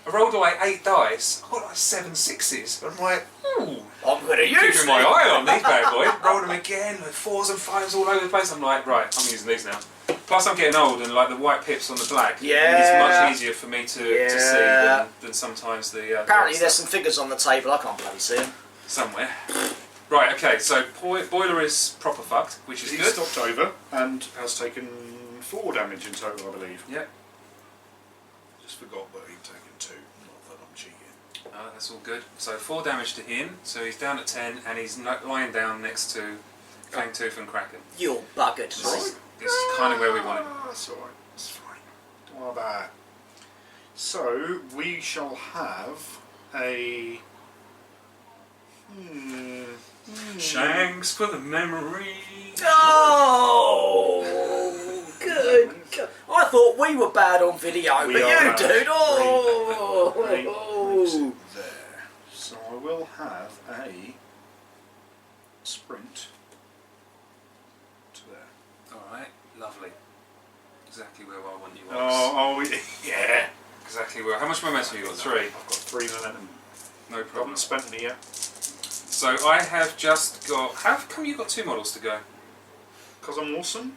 Speaker 3: I rolled like 8 dice. I got like 7 sixes. I'm like, ooh.
Speaker 1: I'm gonna use
Speaker 3: Keeping my
Speaker 1: them.
Speaker 3: eye on these bad boys. Rolled them again with 4s and 5s all over the place. I'm like, right, I'm using these now. Plus, I'm getting old, and like the white pips on the black,
Speaker 1: Yeah.
Speaker 3: it's much easier for me to see
Speaker 1: Yeah.
Speaker 3: than sometimes the.
Speaker 1: Apparently
Speaker 3: the
Speaker 1: there's
Speaker 3: stuff
Speaker 1: some figures on the table, I can't bloody see them.
Speaker 3: somewhere. Right, okay, so Boiler is proper fucked, which is
Speaker 2: He's
Speaker 3: good.
Speaker 2: stopped over and has taken 4 damage in total, I believe.
Speaker 3: Yep.
Speaker 2: Just forgot that he'd taken 2. Not that I'm cheating.
Speaker 3: That's all good. So 4 damage to him, so he's down at 10, and he's lying down next to Fangtooth and Kraken.
Speaker 1: You're buggered.
Speaker 3: This is kind of where we want him.
Speaker 2: That's alright. It's fine. Don't worry about it. So, we shall have a...
Speaker 3: Shanks for the memory.
Speaker 1: Oh, good. I thought we were bad on video,
Speaker 2: We
Speaker 1: but
Speaker 2: are
Speaker 1: you,
Speaker 2: bad.
Speaker 1: dude.
Speaker 2: Great.
Speaker 1: Oh.
Speaker 2: There. So I will have a sprint to there.
Speaker 3: Alright, lovely. Exactly where I want you.
Speaker 2: Yeah.
Speaker 3: Exactly where. How much momentum you got? 3.
Speaker 2: I've got 3 momentum.
Speaker 3: No
Speaker 2: I
Speaker 3: problem.
Speaker 2: haven't spent any yet.
Speaker 3: So I have just got. How come you got 2 models to go?
Speaker 2: Because I'm awesome,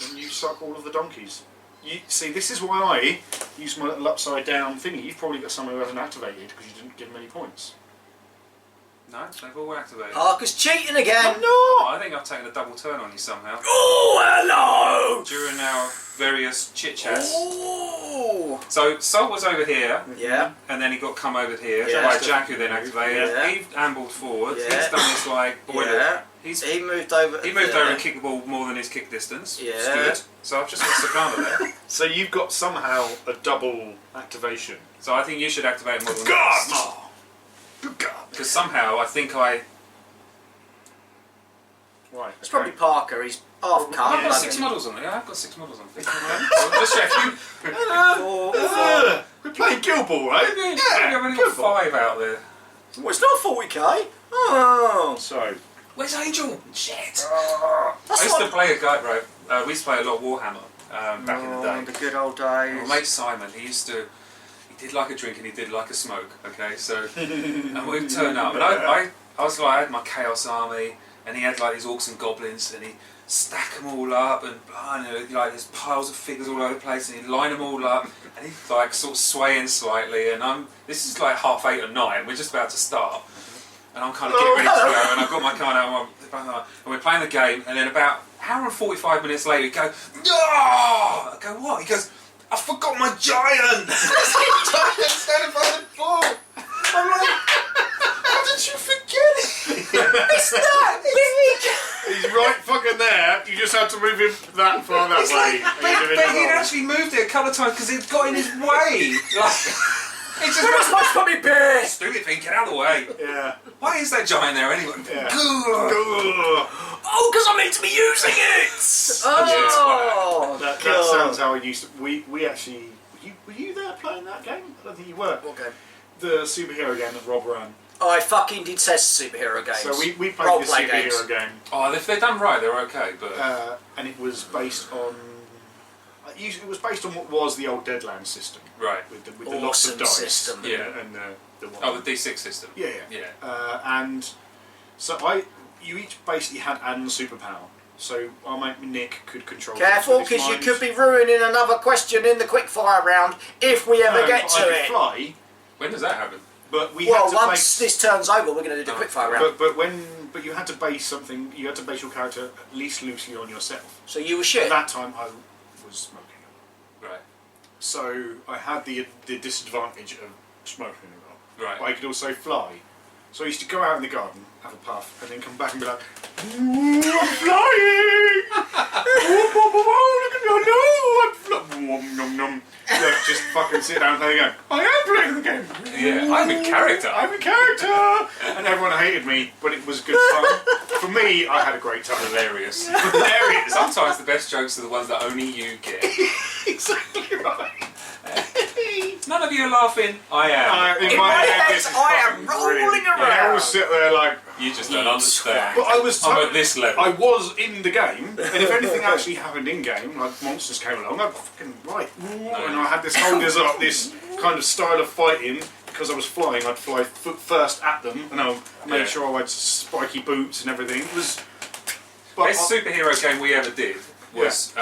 Speaker 2: and you suck all of the donkeys. You see, this is why I use my little upside down thingy. You've probably got someone who hasn't activated because you didn't give them any points.
Speaker 3: No, they've all activated.
Speaker 1: Parker's cheating again.
Speaker 2: No!
Speaker 3: I think I've taken a double turn on you somehow.
Speaker 1: Oh, hello.
Speaker 3: During our various chit chats.
Speaker 1: Oh.
Speaker 3: So Salt was over here,
Speaker 1: Yeah.
Speaker 3: and then he got come over here
Speaker 1: Yeah.
Speaker 3: by Jack, who then activated.
Speaker 1: Yeah.
Speaker 3: He ambled forward.
Speaker 1: Yeah.
Speaker 3: He's done this like boiler.
Speaker 1: Yeah.
Speaker 3: He's
Speaker 1: He moved over.
Speaker 3: He moved
Speaker 1: there.
Speaker 3: over and kicked the ball more than his kick distance.
Speaker 1: Yeah.
Speaker 3: It's good. So I've just got Sakana there.
Speaker 2: So you've got somehow a double activation.
Speaker 3: So I think you should activate model
Speaker 2: God!
Speaker 3: next.
Speaker 2: Oh. Good God!
Speaker 3: Because somehow I think I...
Speaker 2: Right.
Speaker 1: It's probably Parker. He's half
Speaker 3: I've
Speaker 1: cut.
Speaker 3: got 6 models on there. I've got 6 models on there. So just checking.
Speaker 2: We're playing Guild Ball, right?
Speaker 3: Maybe I've only got
Speaker 2: Guild Ball.
Speaker 3: 5 out there.
Speaker 1: Well, it's not 40k. Oh.
Speaker 2: So,
Speaker 3: Where's Angel? Shit.
Speaker 1: That's
Speaker 3: I used to
Speaker 1: like
Speaker 3: play a guy, right? We used to play a lot of Warhammer back in the day.
Speaker 1: the good old days.
Speaker 3: My mate Simon, he did like a drink and he did like a smoke, okay? So, and we'd turn up. And I I had my Chaos Army, and he had like these orcs and goblins, and he stack them all up, and like there's piles of figures all over the place, and he'd line them all up, and he's like sort of swaying slightly, and this is like 9:30 at night, and we're just about to start, and I'm kind of getting ready to go, and I've got my card out, and we're playing the game, and then about an hour and 45 minutes later, we go, no! I go, what? He goes, I forgot my giant! Giant standing by the floor! I'm like, how did you forget it? It's that big!
Speaker 2: He's right fucking there. You just have to move him that far that
Speaker 3: It's
Speaker 2: way.
Speaker 3: like, but he'd actually moved it a couple of times because it got in his way. Like, it's just
Speaker 1: Who supposed to be big?
Speaker 3: stupid thing, get out of the way.
Speaker 2: Yeah.
Speaker 3: Why is that giant there anyway?
Speaker 2: Yeah.
Speaker 1: Oh, because I'm meant to be using it! Oh,
Speaker 2: That
Speaker 1: God.
Speaker 2: sounds how I used to. We actually. Were you there playing that game? I don't think you were.
Speaker 1: What game?
Speaker 2: The superhero game that Rob ran.
Speaker 1: Oh, I fucking did say superhero games.
Speaker 2: So we played
Speaker 1: Role
Speaker 2: this
Speaker 1: play
Speaker 2: superhero
Speaker 1: games.
Speaker 2: game.
Speaker 3: Oh, if they're done right, they're okay, but...
Speaker 2: And it was based on. It was based on what was the old Deadlands system.
Speaker 3: right.
Speaker 2: With the lots of
Speaker 1: Awesome
Speaker 2: dice.
Speaker 1: system.
Speaker 3: Yeah.
Speaker 2: And the one.
Speaker 3: Oh, the D6 system.
Speaker 2: Yeah. And so you each basically had an superpower. So our mate Nick could control.
Speaker 1: Careful,
Speaker 2: with his
Speaker 1: because you
Speaker 2: mind.
Speaker 1: could be ruining another question in the quickfire round if we ever get to
Speaker 2: I could
Speaker 1: it.
Speaker 2: fly,
Speaker 3: When does that happen?
Speaker 2: but we
Speaker 1: Well,
Speaker 2: had to
Speaker 1: once
Speaker 2: base.
Speaker 1: this turns over, we're going to do the
Speaker 3: Oh,
Speaker 1: quickfire round.
Speaker 2: But you had to base something. You had to base your character at least loosely on yourself.
Speaker 1: So you were
Speaker 2: At
Speaker 1: shit.
Speaker 2: that time, I was smoking.
Speaker 3: Right.
Speaker 2: So I had the disadvantage of smoking a lot.
Speaker 3: Right.
Speaker 2: But I could also fly. So I used to go out in the garden, have a puff, and then come back and be like, "Ooh, I'm flying! Look at me! I know I'm flying! Nom nom nom." Look, just fucking sit down and play the game. I am playing the game.
Speaker 3: Yeah, I'm a character.
Speaker 2: I'm a character, and everyone hated me, but it was good fun. For me, I had a great time.
Speaker 3: Hilarious.
Speaker 2: Hilarious.
Speaker 3: Sometimes the best jokes are the ones that only you get.
Speaker 2: Exactly right.
Speaker 3: None of you are laughing. I am.
Speaker 2: In
Speaker 1: In my head,
Speaker 2: this is
Speaker 1: I am
Speaker 2: fucking
Speaker 1: rolling
Speaker 2: brilliant.
Speaker 1: around.
Speaker 2: And I always sit there like.
Speaker 3: You just don't understand.
Speaker 2: But I was.
Speaker 3: I'm at this level.
Speaker 2: I was in the game, and if anything actually happened in game, like monsters came along, I'd fucking and I had this whole this kind of style of fighting. Because I was flying, I'd fly foot first at them, and I made sure I had spiky boots and everything. It was.
Speaker 3: Best superhero game we ever did was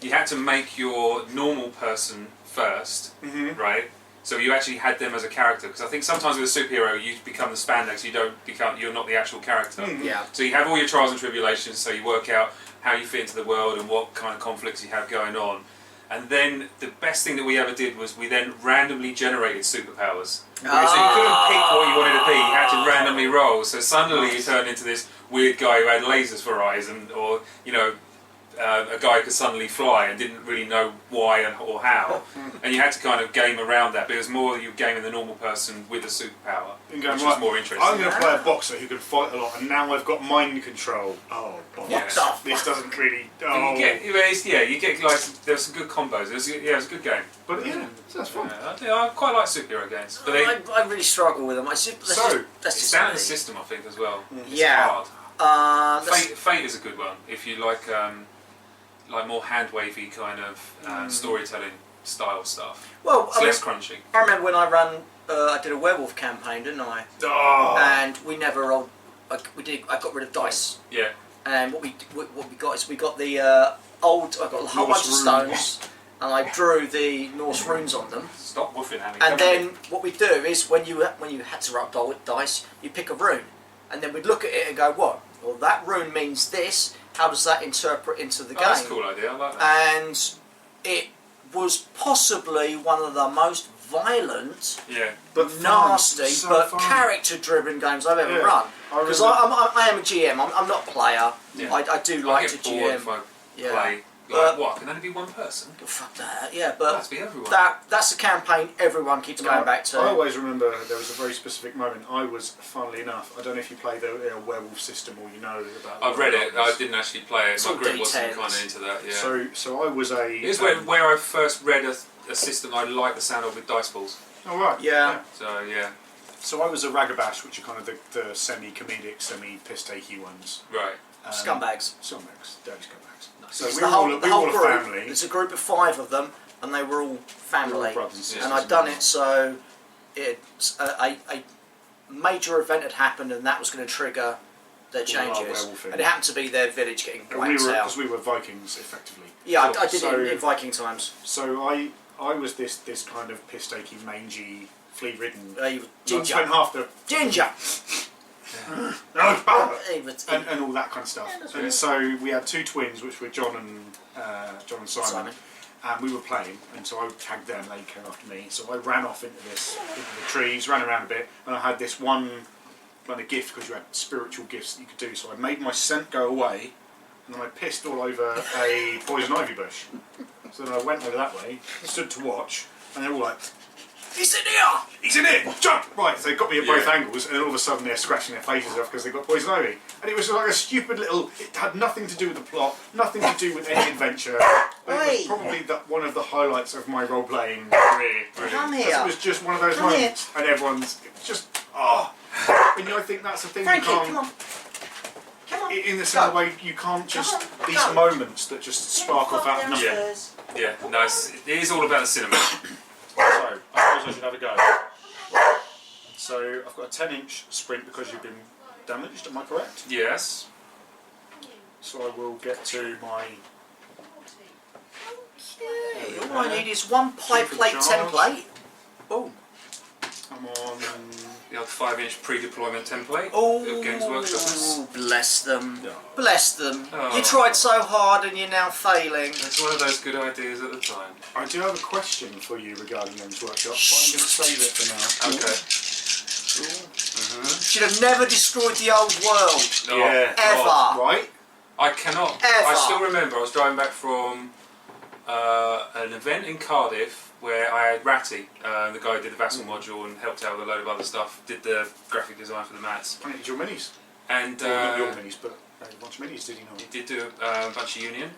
Speaker 3: you had to make your normal person first, right? So you actually had them as a character, because I think sometimes with a superhero you become the spandex, you're not the actual character.
Speaker 1: Yeah.
Speaker 3: So you have all your trials and tribulations, so you work out how you fit into the world and what kind of conflicts you have going on. And then the best thing that we ever did was we then randomly generated superpowers. So you couldn't pick what you wanted to be, you had to randomly roll. So suddenly you turned into this weird guy who had lasers for eyes, or a guy who could suddenly fly and didn't really know why or how. And you had to kind of game around that, but it was more you gaming the normal person with a superpower, which was more interesting.
Speaker 2: I'm going to play a boxer who can fight a lot, and now I've got mind control. Oh, bollocks. This doesn't really. Oh.
Speaker 3: You get like there's some good combos. It was a good game.
Speaker 2: But that's fun.
Speaker 3: I quite like superhero games, but
Speaker 1: I really struggle with them.
Speaker 3: it's down to the system, I think, as well. It's
Speaker 1: Yeah.
Speaker 3: hard. Fate is a good one if you like more hand wavy kind of storytelling style stuff.
Speaker 1: Well,
Speaker 3: It's less crunchy.
Speaker 1: I remember when I did a werewolf campaign, didn't I?
Speaker 2: Oh.
Speaker 1: And we never rolled. I got rid of dice.
Speaker 3: Yeah.
Speaker 1: And what we got is we got the I got a whole bunch of stones, and I drew the Norse runes on them.
Speaker 3: Stop woofing at me.
Speaker 1: And then what we do is when you had to roll dice, you pick a rune, and then we'd look at it and go, what? Well, that rune means this. How does that interpret into the game?
Speaker 3: That's a cool idea. I like that.
Speaker 1: And it was possibly one of the most violent,
Speaker 2: but
Speaker 1: nasty,
Speaker 2: fun.
Speaker 1: character-driven games I've ever run. Because I am a GM. I'm not a player.
Speaker 3: Yeah.
Speaker 1: I do like to
Speaker 3: get bored
Speaker 1: GM.
Speaker 3: if I
Speaker 1: Yeah.
Speaker 3: play.
Speaker 1: But-
Speaker 3: What? Can only be one person?
Speaker 1: Fuck that. Yeah,
Speaker 3: Well,
Speaker 1: but
Speaker 3: that's be everyone.
Speaker 1: that's a campaign everyone keeps going back to.
Speaker 2: I always remember there was a very specific moment. I was, funnily enough, I don't know if you play the werewolf system or you know about.
Speaker 3: I've read it. I didn't actually play it.
Speaker 1: It's
Speaker 3: My
Speaker 1: all
Speaker 3: group wasn't
Speaker 1: details.
Speaker 3: kind of into that. Yeah.
Speaker 2: So I was a.
Speaker 3: It was where I first read a system I liked the sound of with dice balls.
Speaker 2: Oh right.
Speaker 1: Yeah.
Speaker 3: So yeah.
Speaker 2: So I was a ragabash, which are kind of the semi-comedic, semi-piss-takey ones.
Speaker 3: Right.
Speaker 1: Scumbags.
Speaker 2: Scumbags, dirty scumbags. So
Speaker 1: It's
Speaker 2: we
Speaker 1: the
Speaker 2: were
Speaker 1: whole,
Speaker 2: all,
Speaker 1: the
Speaker 2: we
Speaker 1: whole
Speaker 2: were all
Speaker 1: group.
Speaker 2: a family.
Speaker 1: It's a group of 5 of them, and they were all family.
Speaker 2: brothers and
Speaker 3: Yeah.
Speaker 1: And
Speaker 2: sisters
Speaker 1: I'd done it so it's major event had happened and that was going to trigger their changes.
Speaker 2: werewolfing.
Speaker 1: And it happened to be their village getting
Speaker 2: And
Speaker 1: wiped out.
Speaker 2: because we were Vikings, effectively.
Speaker 1: Yeah, I did
Speaker 2: So-
Speaker 1: it in Viking times.
Speaker 2: So I was this kind of piss-taking, mangy, flea-ridden.
Speaker 1: You were
Speaker 2: I
Speaker 1: ginger.
Speaker 2: spent half the
Speaker 1: Ginger! He was-
Speaker 2: and all that kind of stuff.
Speaker 1: that's
Speaker 2: And
Speaker 1: right.
Speaker 2: so we had two twins, which were John and Simon,
Speaker 1: Simon.
Speaker 2: and we were playing. And so I tagged them, they came after me. So I ran off into the trees, ran around a bit, and I had this one kind of gift because you had spiritual gifts that you could do. So I made my scent go away, and then I pissed all over a poison ivy bush. So then I went over that way, stood to watch, and they're all like,
Speaker 1: He's in here!
Speaker 2: "He's in here! Jump!" Right, so they got me at both
Speaker 3: Yeah.
Speaker 2: angles, and then all of a sudden they're scratching their faces off because they got poison ivy. And it was like a stupid little. It had nothing to do with the plot, nothing to do with any adventure. But it
Speaker 1: Oi.
Speaker 2: was probably one of the highlights of my role playing career.
Speaker 1: Come
Speaker 2: Because
Speaker 1: here.
Speaker 2: it was just one of those
Speaker 1: Come
Speaker 2: moments, and everyone's just And I think that's the thing
Speaker 1: Frankie,
Speaker 2: you can't.
Speaker 1: come on. Come on.
Speaker 2: In the same
Speaker 1: Go.
Speaker 2: way, you can't just
Speaker 1: on,
Speaker 2: these
Speaker 1: go.
Speaker 2: moments that just spark off out of nothing.
Speaker 4: downstairs.
Speaker 3: Yeah, no, it is all about the cinema.
Speaker 2: So, I suppose I should have a go. So, I've got a 10-inch sprint because you've been damaged, am I correct?
Speaker 3: Yes.
Speaker 2: So I will get to my...
Speaker 1: Okay, all I need is one pie plate
Speaker 2: Supercharged.
Speaker 1: template. Oh.
Speaker 2: I'm on...
Speaker 3: The old 5-inch pre-deployment template.
Speaker 1: Oh,
Speaker 3: of Games Workshop.
Speaker 1: bless them.
Speaker 2: Yeah.
Speaker 1: Bless them.
Speaker 3: Oh.
Speaker 1: You tried so hard and you're now failing.
Speaker 3: It's one of those good ideas at the time.
Speaker 2: I do have a question for you regarding Games Workshop, but I'm going to save it for now.
Speaker 3: Okay.
Speaker 1: Should have never destroyed the old world.
Speaker 3: No,
Speaker 2: Yeah.
Speaker 1: Ever.
Speaker 2: Right?
Speaker 3: I cannot.
Speaker 1: Ever.
Speaker 3: I still remember I was driving back from an event in Cardiff where I had Ratty, the guy who did the Vassal module and helped out with a load of other stuff, did the graphic design for the mats.
Speaker 2: I need your minis.
Speaker 3: And
Speaker 2: Well, not your minis, but a bunch of minis, did you not?
Speaker 3: he did do a bunch of Union.